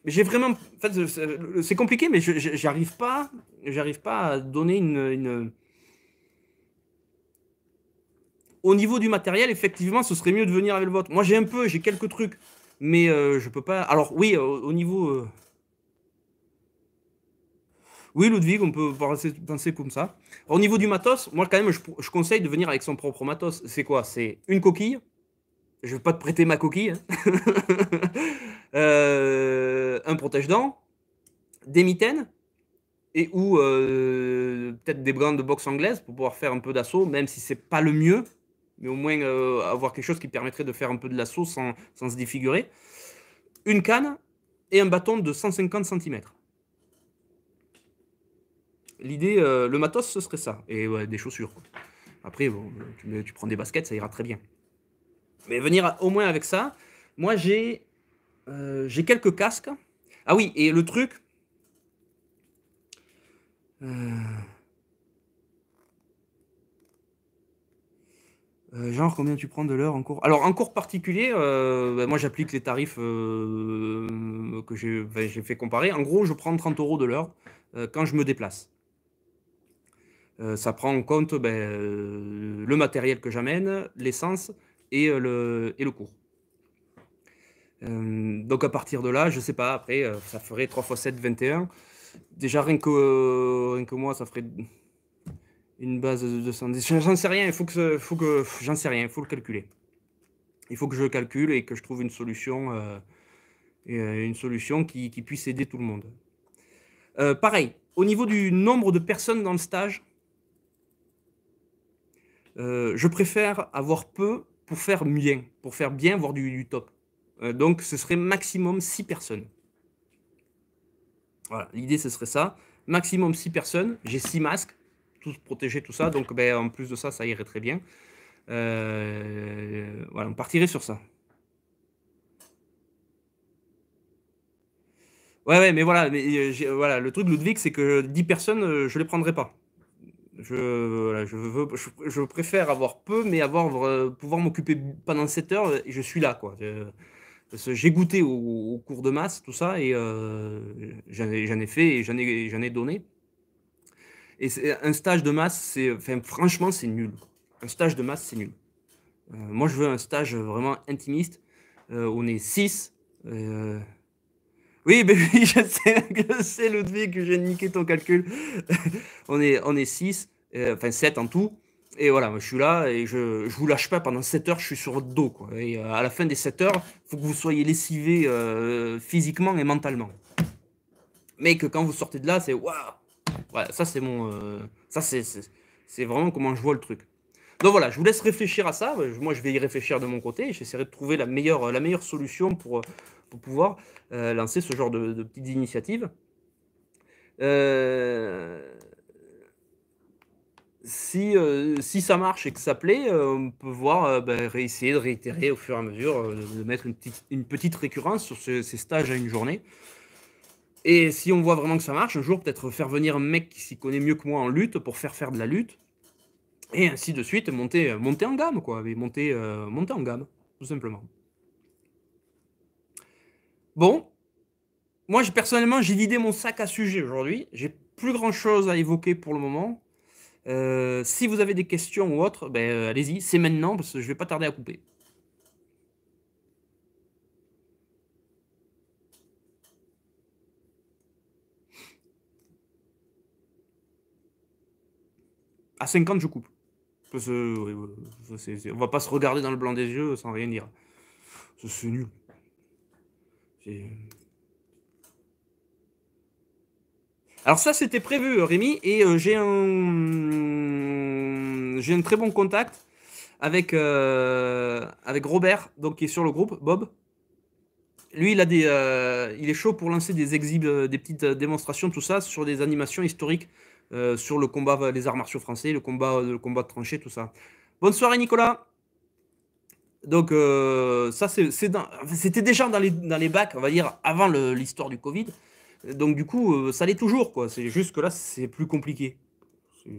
j'ai vraiment. En fait, c'est compliqué, mais j'arrive pas à donner une. Au niveau du matériel, effectivement, ce serait mieux de venir avec le vôtre. Moi, j'ai quelques trucs, mais je peux pas. Alors, oui, au niveau. Oui, Ludwig, on peut penser comme ça. Au niveau du matos, moi, quand même, je conseille de venir avec son propre matos. C'est quoi? C'est une coquille. Je ne vais pas te prêter ma coquille. Hein. Un protège-dents, des mitaines, et ou peut-être des gants de boxe anglaise pour pouvoir faire un peu d'assaut, même si c'est pas le mieux, mais au moins avoir quelque chose qui permettrait de faire un peu de l'assaut sans se défigurer. Une canne et un bâton de 150 cm. L'idée, le matos, ce serait ça. Et ouais, des chaussures. Quoi. Après, bon, tu prends des baskets, ça ira très bien. Mais venir au moins avec ça. Moi, j'ai quelques casques. Ah oui, et le truc. Genre, combien tu prends de l'heure en cours? Alors, en cours particulier, moi, j'applique les tarifs que j'ai fait comparer. En gros, je prends 30 € de l'heure quand je me déplace. Ça prend en compte le matériel que j'amène, l'essence et le cours. Donc à partir de là, je sais pas, après, ça ferait 3 x 7, 21. Déjà, rien que moi, ça ferait une base de 210. J'en sais rien, j'en sais rien, il faut le calculer. Il faut que je calcule et que je trouve une solution et une solution qui puisse aider tout le monde. Pareil, au niveau du nombre de personnes dans le stage, je préfère avoir peu pour faire bien, voire du top. Donc ce serait maximum 6 personnes. Voilà, l'idée ce serait ça. Maximum 6 personnes, j'ai 6 masques, tous protégés, tout ça, donc ben, en plus de ça, ça irait très bien. Voilà, on partirait sur ça. Ouais, ouais, mais voilà, voilà, le truc, Ludwig, c'est que 10 personnes, je les prendrai pas. Voilà, je préfère avoir peu, mais pouvoir m'occuper pendant 7 heures, et je suis là, quoi. Parce que j'ai goûté au cours de maths, tout ça, et j'en ai fait et j'en ai donné. Et un stage de maths, enfin, franchement, c'est nul. Un stage de maths, c'est nul. Moi, je veux un stage vraiment intimiste. On est 6. Oui, ben oui, je sais, Ludwig, que j'ai niqué ton calcul. On est 6, enfin 7 en tout. Et voilà, moi, je suis là et je vous lâche pas pendant 7 heures, je suis sur votre dos, quoi. Et à la fin des 7 heures, il faut que vous soyez lessivé physiquement et mentalement. Mais que quand vous sortez de là, c'est waouh! Voilà, ça c'est ça c'est vraiment comment je vois le truc. Donc voilà, je vous laisse réfléchir à ça. Moi, je vais y réfléchir de mon côté. J'essaierai de trouver la meilleure solution pour pouvoir lancer ce genre de petites initiatives. Euh, si ça marche et que ça plaît, on peut voir, ben, réessayer de réitérer au fur et à mesure, de mettre une petite récurrence sur ces stages à une journée. Et si on voit vraiment que ça marche, un jour, peut-être faire venir un mec qui s'y connaît mieux que moi en lutte pour faire de la lutte. Et ainsi de suite, monter en gamme, quoi. Et monter en gamme, tout simplement. Bon, moi, personnellement, j'ai vidé mon sac à sujet aujourd'hui. J'ai plus grand-chose à évoquer pour le moment. Si vous avez des questions ou autres, ben, allez-y, c'est maintenant, parce que je vais pas tarder à couper. À 50, je coupe. Parce que, on va pas se regarder dans le blanc des yeux sans rien dire. C'est nul. Alors ça, c'était prévu, Rémi, et j'ai un très bon contact avec Robert, donc qui est sur le groupe, Bob. Lui, il est chaud pour lancer des exhibes, des petites démonstrations, tout ça, sur des animations historiques, sur le combat, les arts martiaux français, le combat de tranchées, tout ça. Bonne soirée, Nicolas. Donc ça, c'était déjà dans les bacs, on va dire, avant l'histoire du Covid. Donc du coup, ça l'est toujours, quoi. C'est juste que là, c'est plus compliqué.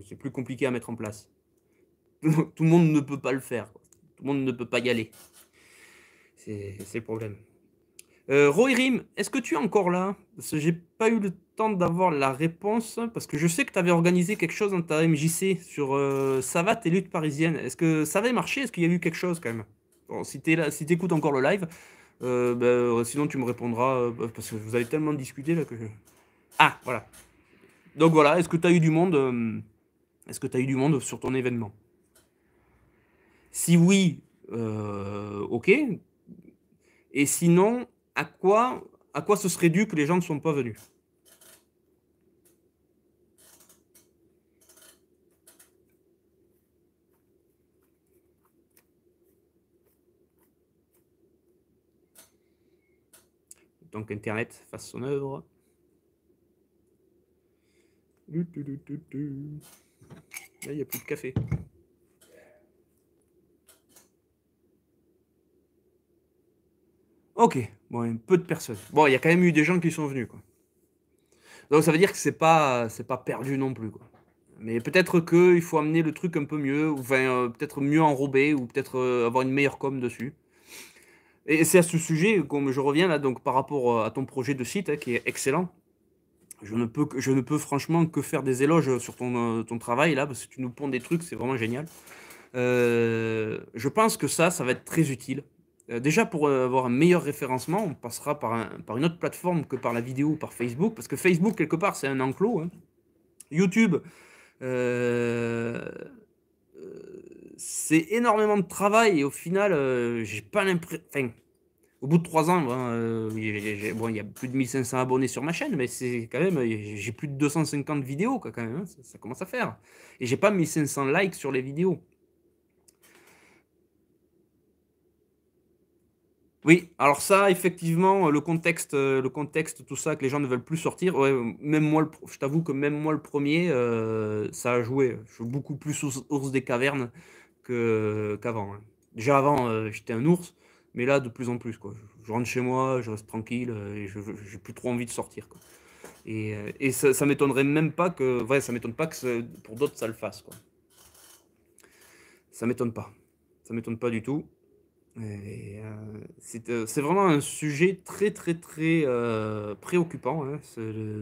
C'est plus compliqué à mettre en place. Tout le monde ne peut pas le faire, quoi. Tout le monde ne peut pas y aller. C'est le problème. Rohirrim, est-ce que tu es encore là? Parce que j'ai pas eu le temps d'avoir la réponse, parce que je sais que tu avais organisé quelque chose dans ta MJC sur Savate et lutte parisienne. Est-ce que ça avait marché? Est-ce qu'il y a eu quelque chose quand même? Bon, si tu là, si écoutes encore le live, sinon tu me répondras, parce que vous avez tellement discuté là que je... Ah, voilà. Donc voilà, est-ce que tu as eu du monde est-ce que tu as eu du monde sur ton événement? Si oui, ok. Et sinon, à quoi ce serait dû que les gens ne sont pas venus? Donc Internet fasse son œuvre. Là, il n'y a plus de café. Ok, bon, un peu de personnes. Bon, il y a quand même eu des gens qui sont venus, quoi. Donc ça veut dire que c'est pas perdu non plus, quoi. Mais peut-être qu'il faut amener le truc un peu mieux, ou enfin, peut-être mieux enrobé, ou peut-être avoir une meilleure com dessus. Et c'est à ce sujet, comme je reviens là, donc par rapport à ton projet de site, hein, qui est excellent. Je ne peux franchement que faire des éloges sur ton travail là, parce que tu nous ponds des trucs, c'est vraiment génial. Je pense que ça va être très utile. Déjà, pour avoir un meilleur référencement, on passera par une autre plateforme que par la vidéo ou par Facebook, parce que Facebook, quelque part, c'est un enclos, hein. YouTube, euh, c'est énormément de travail et au final, j'ai pas l'impression. Enfin, Au bout de 3 ans, ben, bon, il y a plus de 1500 abonnés sur ma chaîne, mais c'est quand même, j'ai plus de 250 vidéos, quoi, quand même, hein, ça commence à faire. Et j'ai pas 1500 likes sur les vidéos. Oui, alors ça, effectivement, le contexte, tout ça, que les gens ne veulent plus sortir, ouais, même moi, je t'avoue que même moi, le premier, ça a joué. Je suis beaucoup plus ours des cavernes qu'avant, hein. Déjà avant, j'étais un ours, mais là, de plus en plus, quoi. Je rentre chez moi, je reste tranquille, et j'ai plus trop envie de sortir, quoi. Et ça m'étonnerait même pas que, ouais, ça m'étonne pas que pour d'autres, ça le fasse, quoi. Ça m'étonne pas. Ça m'étonne pas du tout. C'est vraiment un sujet très, très, très préoccupant, hein,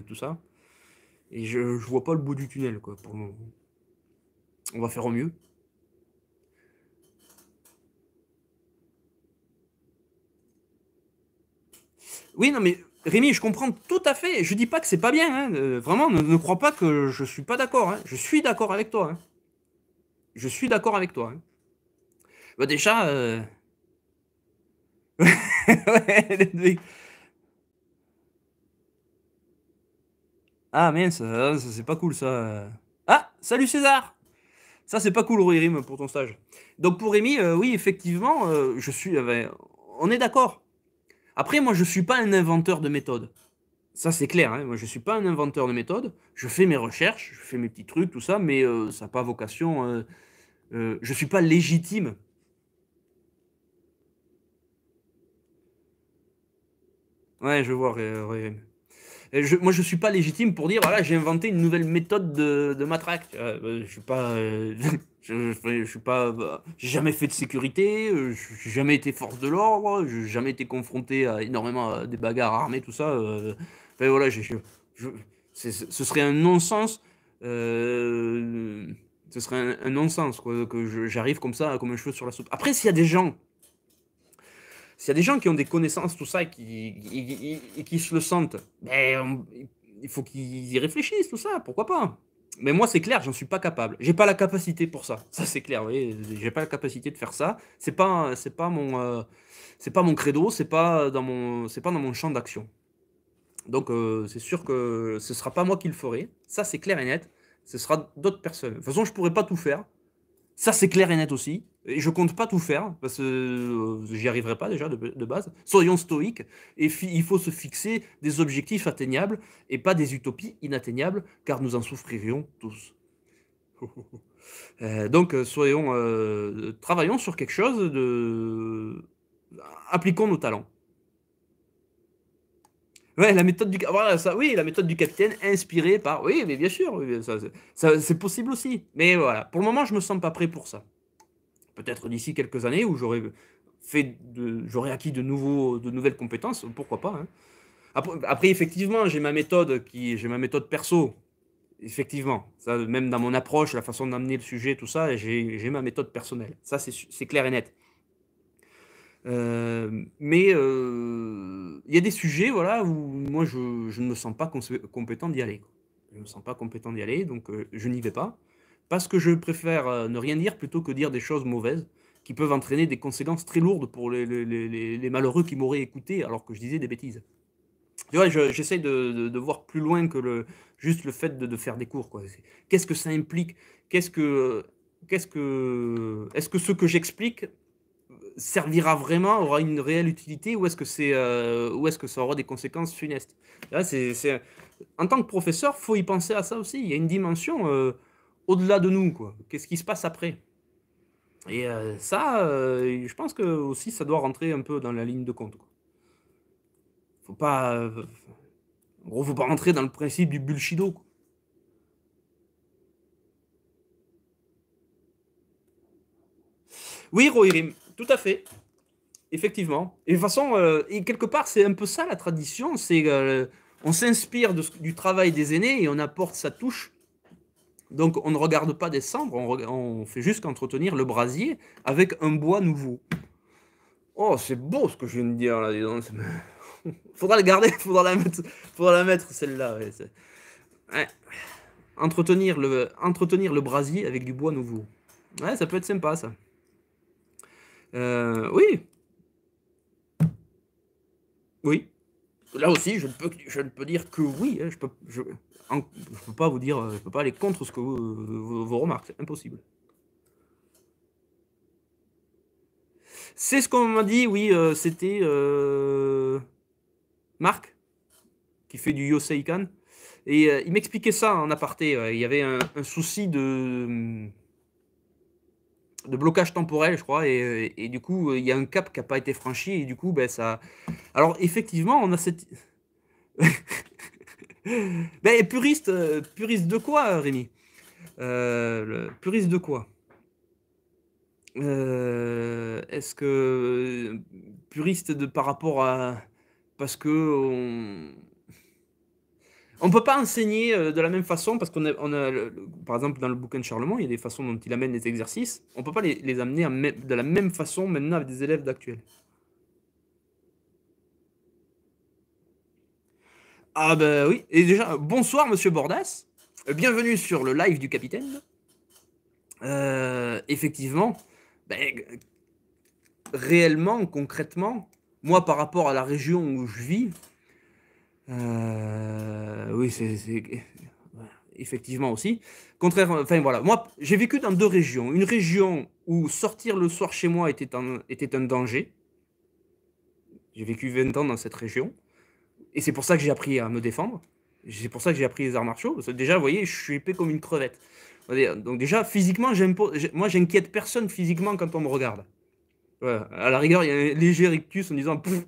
tout ça. Et je vois pas le bout du tunnel, quoi, pour le moment. On va faire au mieux. Oui, non, mais Rémi, je comprends tout à fait. Je dis pas que c'est pas bien, hein, vraiment, ne crois pas que je suis pas d'accord, hein. Je suis d'accord avec toi, hein. Je suis d'accord avec toi, hein. Bah déjà, ouais, ah mince, ça, c'est pas cool ça. Ah, salut César! Ça, c'est pas cool, Rémi, pour ton stage. Donc pour Rémi, oui, effectivement, on est d'accord. Après, moi, je suis pas un inventeur de méthode. Ça, c'est clair, hein. Moi, je suis pas un inventeur de méthode. Je fais mes recherches, je fais mes petits trucs, tout ça, mais ça n'a pas vocation. Je suis pas légitime. Ouais, je vois, Rémi. Moi, je suis pas légitime pour dire, voilà, j'ai inventé une nouvelle méthode de matraque. Je suis pas, je suis pas, j'ai jamais fait de sécurité, j'ai jamais été force de l'ordre, j'ai jamais été confronté à énormément à des bagarres armées, tout ça. Enfin, voilà, je- ce serait un non-sens. euh, Ce serait un non-sens, quoi, que j'arrive comme ça, comme un cheveu sur la soupe. Après, s'il y a des gens qui ont des connaissances, tout ça, et qui se le sentent, ben, il faut qu'ils y réfléchissent, tout ça, pourquoi pas. Mais moi, c'est clair, j'en suis pas capable. J'ai pas la capacité pour ça. Ça, c'est clair, vous voyez, j'ai pas la capacité de faire ça. C'est pas mon credo, c'est pas dans mon champ d'action. Donc, c'est sûr que ce sera pas moi qui le ferai. Ça, c'est clair et net. Ce sera d'autres personnes. De toute façon, je pourrais pas tout faire. Ça, c'est clair et net aussi. Et je compte pas tout faire, parce que j'y arriverai pas déjà de base. Soyons stoïques, et il faut se fixer des objectifs atteignables, et pas des utopies inatteignables, car nous en souffririons tous. Donc, travaillons sur quelque chose de... Appliquons nos talents. Ouais, la méthode du... Voilà, ça, oui, la méthode du capitaine, inspirée par... Oui, mais bien sûr, oui, c'est possible aussi. Mais voilà, pour le moment, je me sens pas prêt pour ça. Peut-être d'ici quelques années où j'aurais acquis de nouvelles compétences, pourquoi pas, hein. Après, effectivement, j'ai ma méthode perso. Effectivement, ça, même dans mon approche, la façon d'amener le sujet, tout ça, j'ai ma méthode personnelle. Ça, c'est clair et net. Mais il y a des sujets, voilà, où moi, je ne me sens pas compétent d'y aller, quoi. Je ne me sens pas compétent d'y aller, donc je n'y vais pas. Parce que je préfère ne rien dire plutôt que dire des choses mauvaises qui peuvent entraîner des conséquences très lourdes pour les malheureux qui m'auraient écouté alors que je disais des bêtises. Tu vois, j'essaie de voir plus loin que juste le fait de faire des cours, quoi. Qu'est-ce que ça implique? Qu'est-ce que, est-ce que ce que j'explique servira vraiment, aura une réelle utilité, ou est-ce que ça aura des conséquences funestes? Là, en tant que professeur, faut y penser à ça aussi. Il y a une dimension au-delà de nous, quoi. Qu'est-ce qui se passe après? Et ça, je pense que aussi, ça doit rentrer un peu dans la ligne de compte, quoi. Faut pas, en gros, faut pas rentrer dans le principe du bullshido, quoi. Oui, Rohirrim, tout à fait. Effectivement. Et de toute façon, et quelque part, c'est un peu ça la tradition. On s'inspire du travail des aînés et on apporte sa touche. Donc, on ne regarde pas des cendres, on fait juste qu'entretenir le brasier avec un bois nouveau. Oh, c'est beau ce que je viens de dire là, dis donc. Faudra le garder, faudra la mettre celle-là. Ouais, ouais. Entretenir le brasier avec du bois nouveau. Ouais, ça peut être sympa ça. Oui, Oui. Là aussi, je ne peux dire que oui, hein, je peux pas vous dire, je peux pas aller contre ce que vos remarques, c'est impossible. C'est ce qu'on m'a dit, oui, c'était, Marc, qui fait du Yoseikan et il m'expliquait ça en aparté, il y avait un souci de blocage temporel, je crois et du coup, il y a un cap qui a pas été franchi et du coup, beh, ça alors effectivement, on a cette beh, puriste, puriste de quoi, Rémi? Le puriste de quoi? Est-ce que puriste de par rapport à parce qu'on on peut pas enseigner, de la même façon parce qu'on a par exemple, dans le bouquin de Charlemagne, il y a des façons dont il amène les exercices. On peut pas les amener de la même façon maintenant avec des élèves d'actuels. Ah bah, oui et déjà, bonsoir monsieur Bordas, bienvenue sur le live du capitaine. Effectivement, beh, réellement, concrètement, moi par rapport à la région où je vis, oui, voilà, effectivement aussi. Contrairement enfin voilà, moi j'ai vécu dans 2 régions. Une région où sortir le soir chez moi était un danger. J'ai vécu 20 ans dans cette région et c'est pour ça que j'ai appris à me défendre. C'est pour ça que j'ai appris les arts martiaux, parce que déjà, vous voyez, je suis épais comme une crevette. On va dire donc déjà physiquement, moi j'inquiète personne physiquement quand on me regarde. Voilà, à la rigueur, il y a un léger rictus en disant: «Pouf!»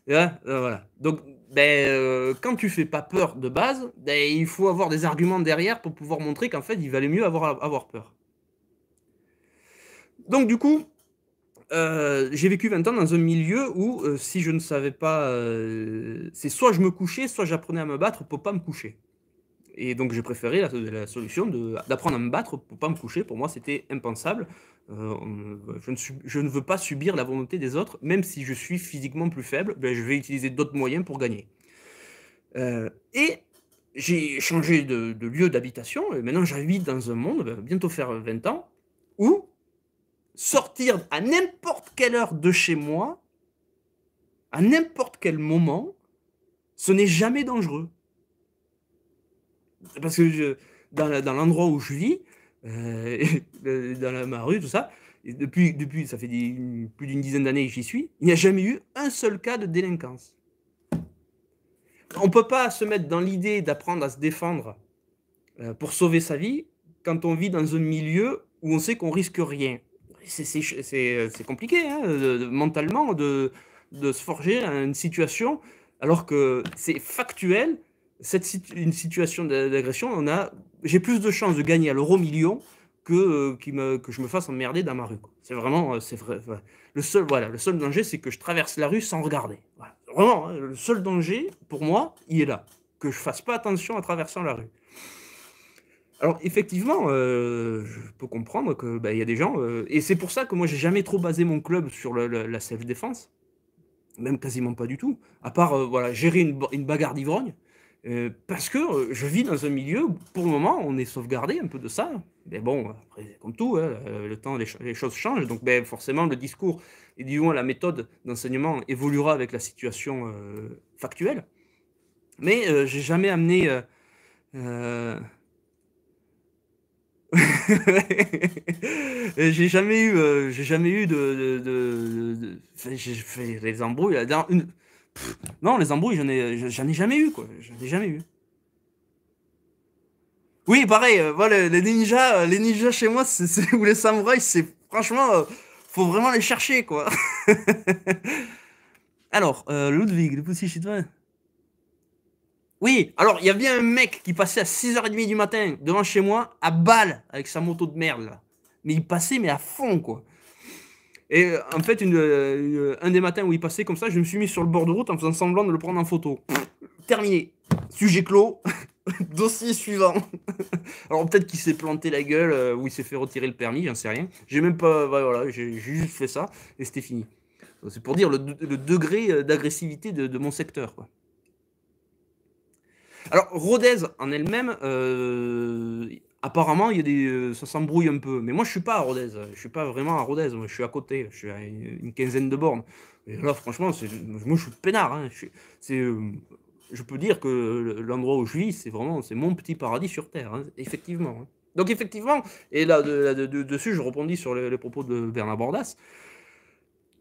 Tu vois? Voilà. Donc, beh, quand tu fais pas peur de base, beh, il faut avoir des arguments derrière pour pouvoir montrer qu'en fait, il valait mieux avoir peur. Donc du coup, j'ai vécu 20 ans dans un milieu où, si je ne savais pas, c'est soit je me couchais, soit j'apprenais à me battre pour pas me coucher. Et donc j'ai préféré la solution d'apprendre à me battre pour pas me coucher. Pour moi, c'était impensable. Je ne veux pas subir la volonté des autres, même si je suis physiquement plus faible, beh, je vais utiliser d'autres moyens pour gagner. Et j'ai changé de lieu d'habitation et maintenant j'habite dans un monde, va bientôt faire 20 ans, où sortir à n'importe quelle heure de chez moi, à n'importe quel moment, ce n'est jamais dangereux. Parce que dans l'endroit où je vis, heu, ma rue, tout ça, et depuis ça fait plus d'une dizaine d'années que j'y suis, il n'y a jamais eu un seul cas de délinquance. On peut pas se mettre dans l'idée d'apprendre à se défendre, pour sauver sa vie, quand on vit dans un milieu où on sait qu'on risque rien. C'est compliqué, hein, mentalement de se forger à une situation alors que c'est factuel, une situation d'agression, j'ai plus de chances de gagner à l'euro million que je me fasse emmerder dans ma rue, quoi. C'est vraiment, c'est vrai, voilà. Le seul danger, c'est que je traverse la rue sans regarder. Voilà. Vraiment, hein, le seul danger, pour moi, il est là. Que je fasse pas attention en traversant la rue. Alors effectivement, je peux comprendre que, bah, il y a des gens, et c'est pour ça que moi j'ai jamais trop basé mon club sur la self défense, même quasiment pas du tout. À part, voilà, gérer une bagarre d'ivrogne, parce que, je vis dans un milieu où pour le moment on est sauvegardé un peu de ça. Mais bon, après comme tout, hein, le temps les choses changent donc beh, forcément le discours et du moins la méthode d'enseignement évoluera avec la situation, factuelle. Mais, j'ai jamais amené, heu j'ai jamais eu enfin, j'ai fait les embrouilles, la dernière une non, les embrouilles, j'en ai jamais eu, quoi, j'en ai jamais eu. Oui, pareil, voilà, les ninjas chez moi, c'est ou les samouraïs, c'est franchement, faut vraiment les chercher, quoi. Alors, Ludwig, le petit citoyen. Oui, alors il y a bien un mec qui passait à 6h30 du matin devant chez moi à balle avec sa moto de merde, là. Mais il passait, mais à fond, quoi. Et en fait, un des matins où il passait comme ça, je me suis mis sur le bord de route en faisant semblant de le prendre en photo. Terminé. Sujet clos. Dossier suivant. Alors peut-être qu'il s'est planté la gueule ou il s'est fait retirer le permis, j'en sais rien. J'ai même pas, ouais, voilà, j'ai juste fait ça et c'était fini. C'est pour dire le degré d'agressivité de mon secteur, quoi. Alors Rodez en elle-même, apparemment, il y a ça s'embrouille un peu. Mais moi, je suis pas à Rodez. Je suis pas vraiment à Rodez. Moi, je suis à côté. Je suis à une quinzaine de bornes. Et là, franchement, moi, je suis peinard. Hein. Je peux dire que l'endroit où je vis, c'est mon petit paradis sur Terre. Hein, effectivement. Hein. Donc, effectivement, et là, dessus, je rebondis sur les propos de Bernard Bordas.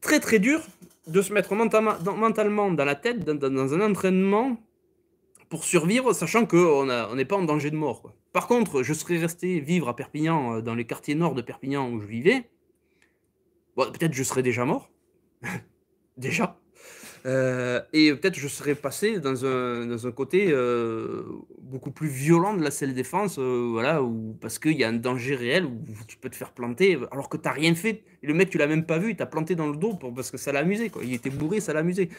Très, très dur de se mettre mentalement dans la tête, dans un entraînement pour survivre, sachant qu'on n'est pas en danger de mort. Quoi. Par contre, je serais resté vivre à Perpignan, dans les quartiers nord de Perpignan où je vivais. Bon, peut-être je serais déjà mort. Déjà. Et peut-être je serais passé dans un côté beaucoup plus violent de la self-défense, voilà, parce qu'il y a un danger réel où tu peux te faire planter alors que tu n'as rien fait. Et le mec, tu l'as même pas vu, il t'a planté dans le dos parce que ça l'a amusé. Quoi. Il était bourré, ça l'a amusé.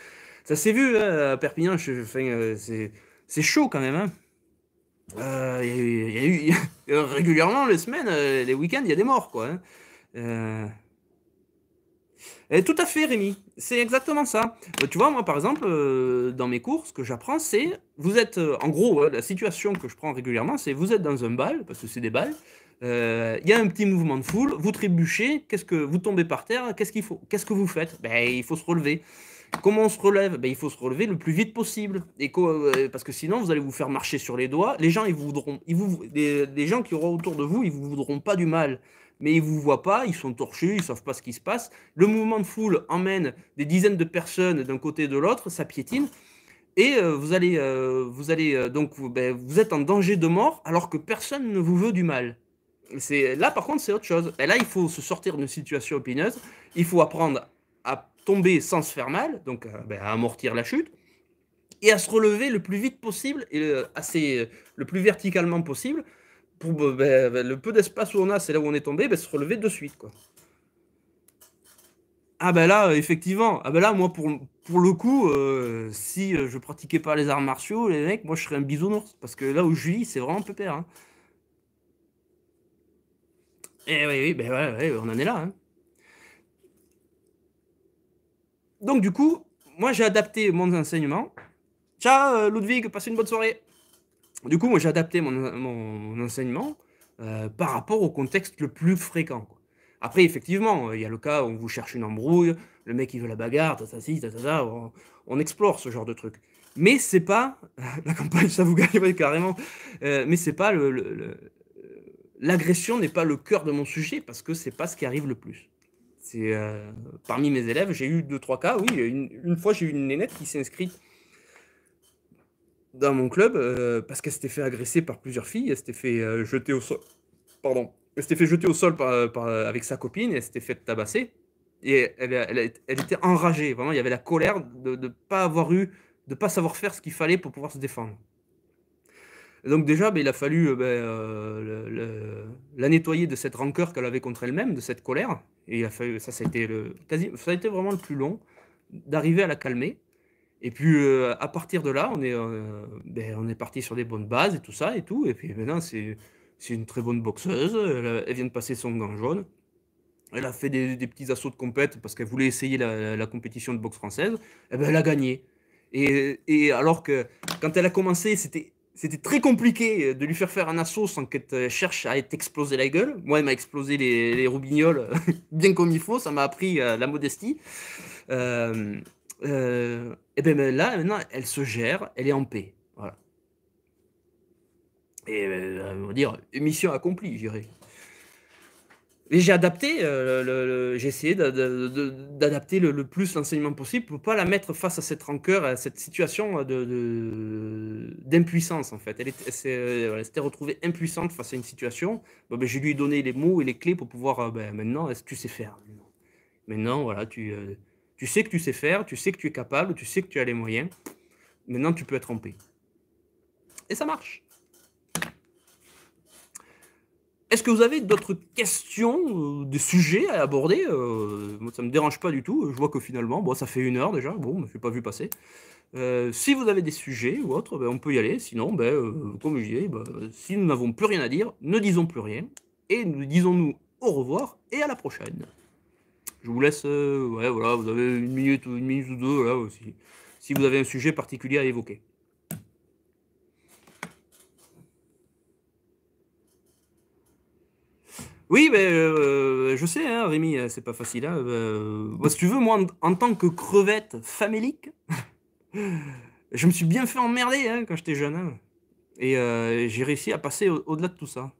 Ça s'est vu hein, à Perpignan, c'est chaud quand même. Hein. Y a eu régulièrement les semaines, les week-ends, il y a des morts. Quoi, hein. Tout à fait, Rémi. C'est exactement ça. Tu vois, moi, par exemple, dans mes cours, ce que j'apprends, c'est, vous êtes, en gros, la situation que je prends régulièrement, c'est, vous êtes dans un bal, parce que c'est des balles, il y a un petit mouvement de foule, vous trébuchez, vous tombez par terre, qu'est-ce qu'il faut? Qu'est-ce que vous faites? Ben, il faut se relever. Comment on se relève? Ben, il faut se relever le plus vite possible. Parce que sinon, vous allez vous faire marcher sur les doigts. Les gens, les gens qui auront autour de vous, ils vous voudront pas du mal. Mais ils vous voient pas, ils sont torchus, ils savent pas ce qui se passe. Le mouvement de foule emmène des dizaines de personnes d'un côté et de l'autre, ça piétine. Et vous êtes en danger de mort alors que personne ne vous veut du mal. Là, par contre, c'est autre chose. Et là, il faut se sortir d'une situation épineuse. Il faut apprendre à tomber sans se faire mal, donc à amortir la chute, et à se relever le plus vite possible et le plus verticalement possible. Pour le peu d'espace où on a, c'est là où on est tombé, se relever de suite. Quoi. Ah ben là, effectivement. Ah ben là, moi, pour le coup, si je pratiquais pas les arts martiaux, les mecs, moi, je serais un bisounours. Parce que là où je vis, c'est vraiment pépère. Hein. Et oui, oui, ben ouais, on en est là. Hein. Donc du coup, moi j'ai adapté mon enseignement. Ciao Ludwig, passe une bonne soirée. Du coup, moi j'ai adapté mon enseignement par rapport au contexte le plus fréquent. Quoi. Après, effectivement, il y a le cas où on vous cherche une embrouille, le mec il veut la bagarre, on explore ce genre de truc. Mais c'est pas la campagne, ça vous gagne carrément. Mais c'est pas l'agression n'est pas le cœur de mon sujet parce que c'est pas ce qui arrive le plus. C'est parmi mes élèves, j'ai eu 2-3 cas. Oui, une fois j'ai eu une nénette qui s'est inscrite dans mon club parce qu'elle s'était fait agresser par plusieurs filles. Elle s'était fait jeter au sol. Pardon. Elle s'était fait jeter au sol avec sa copine et elle s'était fait tabasser. Et elle était enragée. Vraiment, il y avait la colère de ne pas de pas savoir faire ce qu'il fallait pour pouvoir se défendre. Et donc déjà, il a fallu la nettoyer de cette rancœur qu'elle avait contre elle-même, de cette colère. Et ça a été ça a été vraiment le plus long, d'arriver à la calmer. Et puis à partir de là, on est parti sur des bonnes bases et tout ça et tout. Et puis maintenant, c'est une très bonne boxeuse. Elle vient de passer son gant jaune. Elle a fait des petits assauts de compète parce qu'elle voulait essayer la compétition de boxe française. Et elle a gagné. Et alors que quand elle a commencé, c'était très compliqué de lui faire un assaut sans qu'elle cherche à t'exploser la gueule. Moi, elle m'a explosé les roubignoles bien comme il faut. Ça m'a appris la modestie. Et bien là, maintenant, elle se gère, elle est en paix. Voilà. Et on va dire, mission accomplie, je dirais. Et j'ai adapté, j'ai essayé d'adapter le plus l'enseignement possible pour ne pas la mettre face à cette rancœur, à cette situation d'impuissance en fait. Elle s'était retrouvée impuissante face à une situation. Je lui ai donné les mots et les clés pour pouvoir, maintenant, est-ce que tu sais faire? Maintenant, voilà, tu sais que tu sais faire, tu sais que tu es capable, tu sais que tu as les moyens. Maintenant, tu peux être en paix. Et ça marche. Est-ce que vous avez d'autres questions, des sujets à aborder? Moi, ça ne me dérange pas du tout. Je vois que finalement, bon, ça fait 1 heure déjà. Bon, je ne l'ai pas vu passer. Si vous avez des sujets ou autres, on peut y aller. Sinon, comme je disais, si nous n'avons plus rien à dire, ne disons plus rien. Et nous disons-nous au revoir et à la prochaine. Je vous laisse, ouais, voilà, vous avez 1 minute ou 2 là aussi. Si vous avez un sujet particulier à évoquer. Oui, mais je sais, hein, Rémi, c'est pas facile, hein, moi, si tu veux, moi, en tant que crevette famélique, je me suis bien fait emmerder, hein, quand j'étais jeune, hein, et j'ai réussi à passer au-delà de tout ça.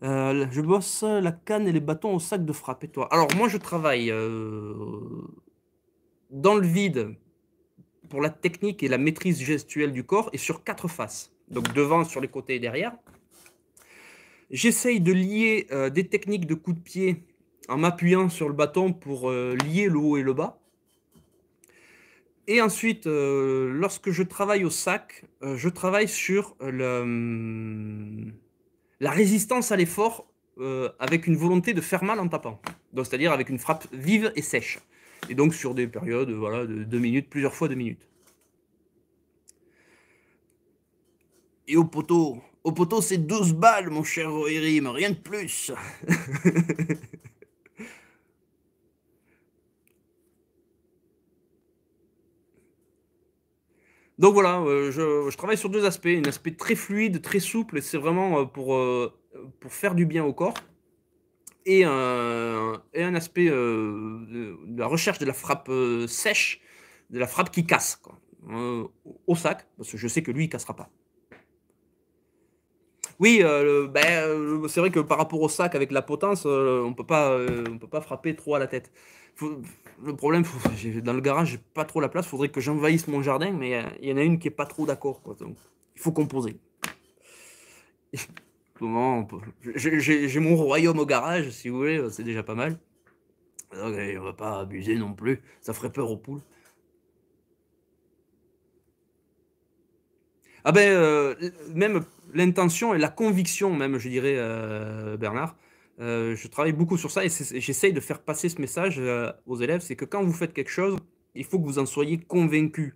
Je bosse la canne et les bâtons au sac de frappe, et toi? Alors moi, je travaille, dans le vide pour la technique et la maîtrise gestuelle du corps et sur 4 faces. Donc devant, sur les côtés et derrière. J'essaye de lier, des techniques de coups de pied en m'appuyant sur le bâton pour, lier le haut et le bas. Et ensuite, lorsque je travaille au sac, je travaille sur la résistance à l'effort, avec une volonté de faire mal en tapant. Donc c'est-à-dire avec une frappe vive et sèche. Et donc sur des périodes, voilà, de 2 minutes, plusieurs fois 2 minutes. Et au poteau, c'est 12 balles, mon cher Rohirrim, rien de plus. Donc voilà, je travaille sur 2 aspects. Un aspect très fluide, très souple, et c'est vraiment, pour faire du bien au corps. Et un aspect, de la recherche de la frappe, sèche, de la frappe qui casse, quoi. Au sac, parce que je sais que lui, il cassera pas. Oui, c'est vrai que par rapport au sac avec la potence, on peut pas frapper trop à la tête. Faut Le problème, j'ai dans le garage, j'ai pas trop la place, faudrait que j'envahisse mon jardin, mais il y en a une qui est pas trop d'accord, quoi, donc il faut composer. Comment on peut j'ai mon royaume au garage, si vous voulez, c'est déjà pas mal. Donc on va pas abuser non plus, ça ferait peur aux poules. Ah ben, même l'intention et la conviction même, je dirais, Bernard. Je travaille beaucoup sur ça et j'essaye de faire passer ce message, aux élèves, c'est que quand vous faites quelque chose, il faut que vous en soyez convaincus.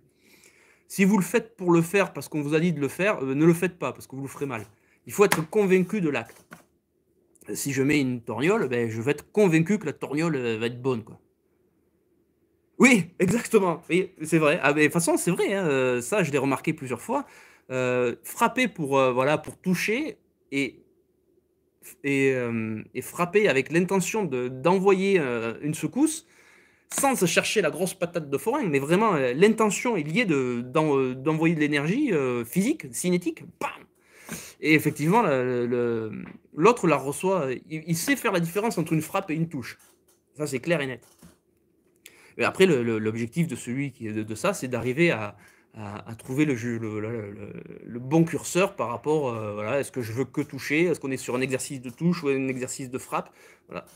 Si vous le faites pour le faire parce qu'on vous a dit de le faire, ne le faites pas parce que vous le ferez mal. Il faut être convaincu de l'acte. Si je mets une torgnole, ben, je vais être convaincu que la torgnole, va être bonne, quoi. Oui, exactement, oui, c'est vrai. Ah, mais de toute façon, c'est vrai, hein, ça, je l'ai remarqué plusieurs fois. Frapper pour, voilà, pour toucher et et frapper avec l'intention d'envoyer, une secousse, sans se chercher la grosse patate de forain, mais vraiment, l'intention est liée d'envoyer de l'énergie, physique, cinétique, bam! Et effectivement, l'autre la reçoit, il sait faire la différence entre une frappe et une touche. Ça, c'est clair et net. Et après, l'objectif de celui qui de ça, c'est d'arriver à trouver le bon curseur par rapport, voilà, est-ce que je veux que toucher? Est-ce qu'on est sur un exercice de touche ou un exercice de frappe? Voilà,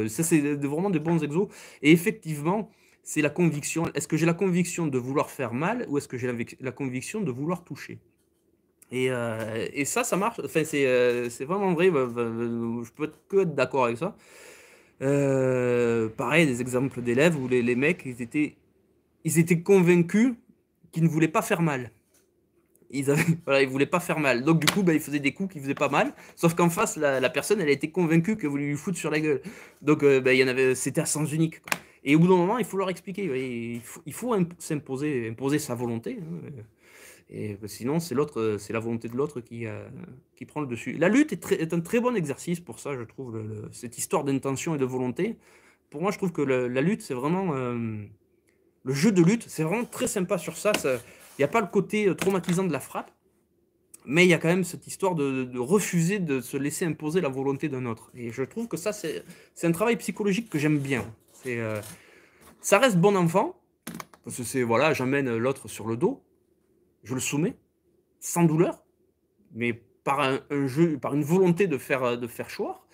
ça c'est vraiment des bons exos et effectivement, c'est la conviction. Est-ce que j'ai la conviction de vouloir faire mal ou est-ce que j'ai la conviction de vouloir toucher? Et ça marche, enfin c'est vraiment vrai, je peux être que être d'accord avec ça. Pareil, des exemples d'élèves où les mecs, ils étaient convaincus qu'ils ne voulaient pas faire mal. Voilà, ils voulaient pas faire mal. Donc du coup, bah, ils faisaient des coups qui faisaient pas mal. Sauf qu'en face, la personne, elle a été convaincue qu'elle voulait lui foutre sur la gueule. Donc bah, il y en avait, c'était à sens unique, quoi. Et au bout d'un moment, il faut leur expliquer. Ouais, il faut imposer sa volonté, hein. Et sinon, c'est la volonté de l'autre qui prend le dessus. La lutte est un très bon exercice pour ça, je trouve, cette histoire d'intention et de volonté. Pour moi, je trouve que la lutte, c'est vraiment, le jeu de lutte, c'est vraiment très sympa sur ça. Il n'y a pas le côté traumatisant de la frappe, mais il y a quand même cette histoire de refuser de se laisser imposer la volonté d'un autre. Et je trouve que ça, c'est un travail psychologique que j'aime bien. Ça reste bon enfant, parce que voilà, j'emmène l'autre sur le dos, je le soumets, sans douleur, mais par un jeu, par une volonté de faire choir.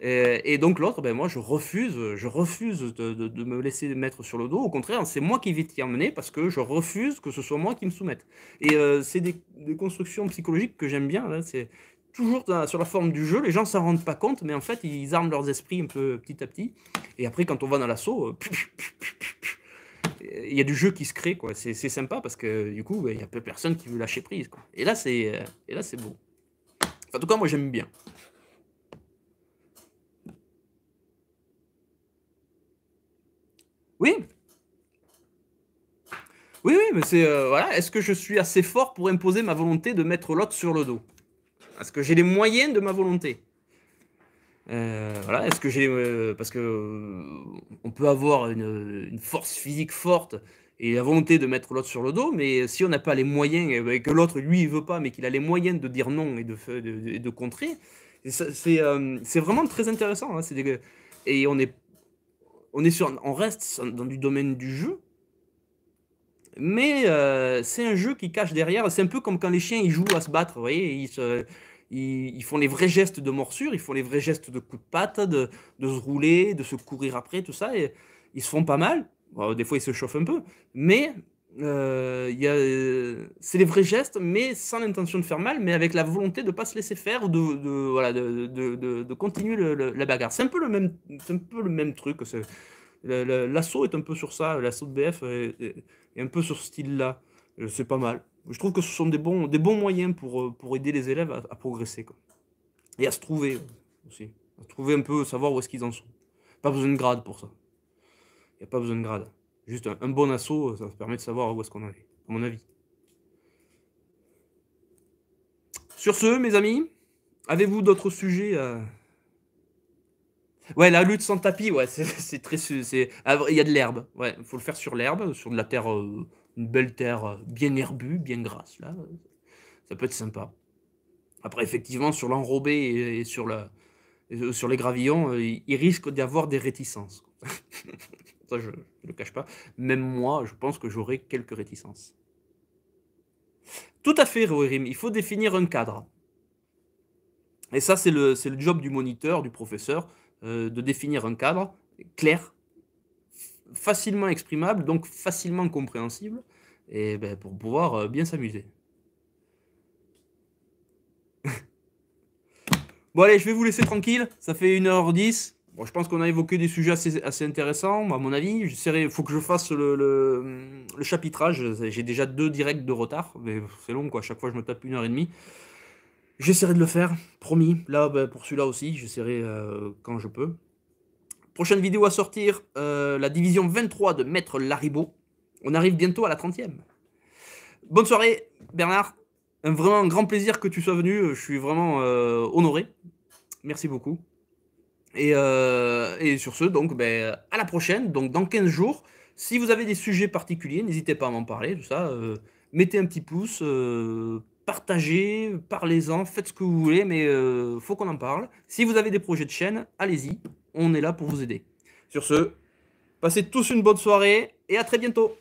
Et donc l'autre, ben moi, je refuse de me laisser mettre sur le dos. Au contraire, c'est moi qui vais t'y emmener parce que je refuse que ce soit moi qui me soumette. Et c'est des constructions psychologiques que j'aime bien, là. C'est toujours sur la forme du jeu. Les gens s'en rendent pas compte, mais en fait, ils arment leurs esprits un peu petit à petit. Et après, quand on va dans l'assaut, il y a du jeu qui se crée, quoi. C'est sympa parce que du coup, ben, il y a peu de personnes qui veulent lâcher prise, quoi. Et là, c'est beau. Enfin, en tout cas, moi, j'aime bien. Oui, oui, oui, mais voilà. Est-ce que je suis assez fort pour imposer ma volonté de mettre l'autre sur le dos? Est-ce que j'ai les moyens de ma volonté? Voilà, est-ce que j'ai, parce que, on peut avoir une force physique forte et la volonté de mettre l'autre sur le dos, mais si on n'a pas les moyens et que l'autre lui il veut pas, mais qu'il a les moyens de dire non et de contrer, et ça c'est vraiment très intéressant, hein, c'est des et on est sur on reste dans du domaine du jeu, mais c'est un jeu qui cache derrière, c'est un peu comme quand les chiens, ils jouent à se battre, vous voyez? Ils font les vrais gestes de morsure, ils font les vrais gestes de coups de patte, de se rouler, de se courir après, tout ça et ils se font pas mal. Bon, des fois, ils se chauffent un peu, mais il y a, c'est les vrais gestes, mais sans l'intention de faire mal, mais avec la volonté de pas se laisser faire, voilà, de continuer la bagarre. C'est un peu le même truc, l'assaut est un peu sur ça, l'assaut de BF est un peu sur ce style-là. C'est pas mal. Je trouve que ce sont des bons moyens pour aider les élèves à progresser, quoi. Et à se trouver aussi. À se trouver un peu, savoir où est-ce qu'ils en sont. Pas besoin de grade pour ça. Il n'y a pas besoin de grade. Juste un bon assaut, ça permet de savoir où est-ce qu'on en est, à mon avis. Sur ce, mes amis, avez-vous d'autres sujets Ouais, la lutte sans tapis, ouais, c'est très il y a de l'herbe, ouais, il faut le faire sur l'herbe, sur de la terre, une belle terre, bien herbue, bien grasse là, ça peut être sympa. Après effectivement sur l'enrobé et sur les gravillons, il risque d'y avoir des réticences. Ça je le cache pas. Même moi, je pense que j'aurai quelques réticences. Tout à fait, Rohirrim, il faut définir un cadre. Et ça, c'est le job du moniteur, du professeur, de définir un cadre clair, facilement exprimable, donc facilement compréhensible, et ben, pour pouvoir bien s'amuser. Bon allez, je vais vous laisser tranquille, ça fait 1h10. Bon, je pense qu'on a évoqué des sujets assez intéressants, à mon avis. Il faut que je fasse le chapitrage. J'ai déjà 2 directs de retard, mais c'est long, quoi. À chaque fois, je me tape 1h30. J'essaierai de le faire, promis. Là, ben, pour celui-là aussi, j'essaierai quand je peux. Prochaine vidéo à sortir, la division 23 de Maître Laribo. On arrive bientôt à la 30e. Bonne soirée, Bernard. Vraiment un grand plaisir que tu sois venu. Je suis vraiment honoré. Merci beaucoup. Et sur ce, donc, ben, à la prochaine. Donc, dans 15 jours. Si vous avez des sujets particuliers, n'hésitez pas à m'en parler. Tout ça. Mettez un petit pouce. Partagez. Parlez-en. Faites ce que vous voulez. Mais faut qu'on en parle. Si vous avez des projets de chaîne, allez-y. On est là pour vous aider. Sur ce, passez tous une bonne soirée. Et à très bientôt.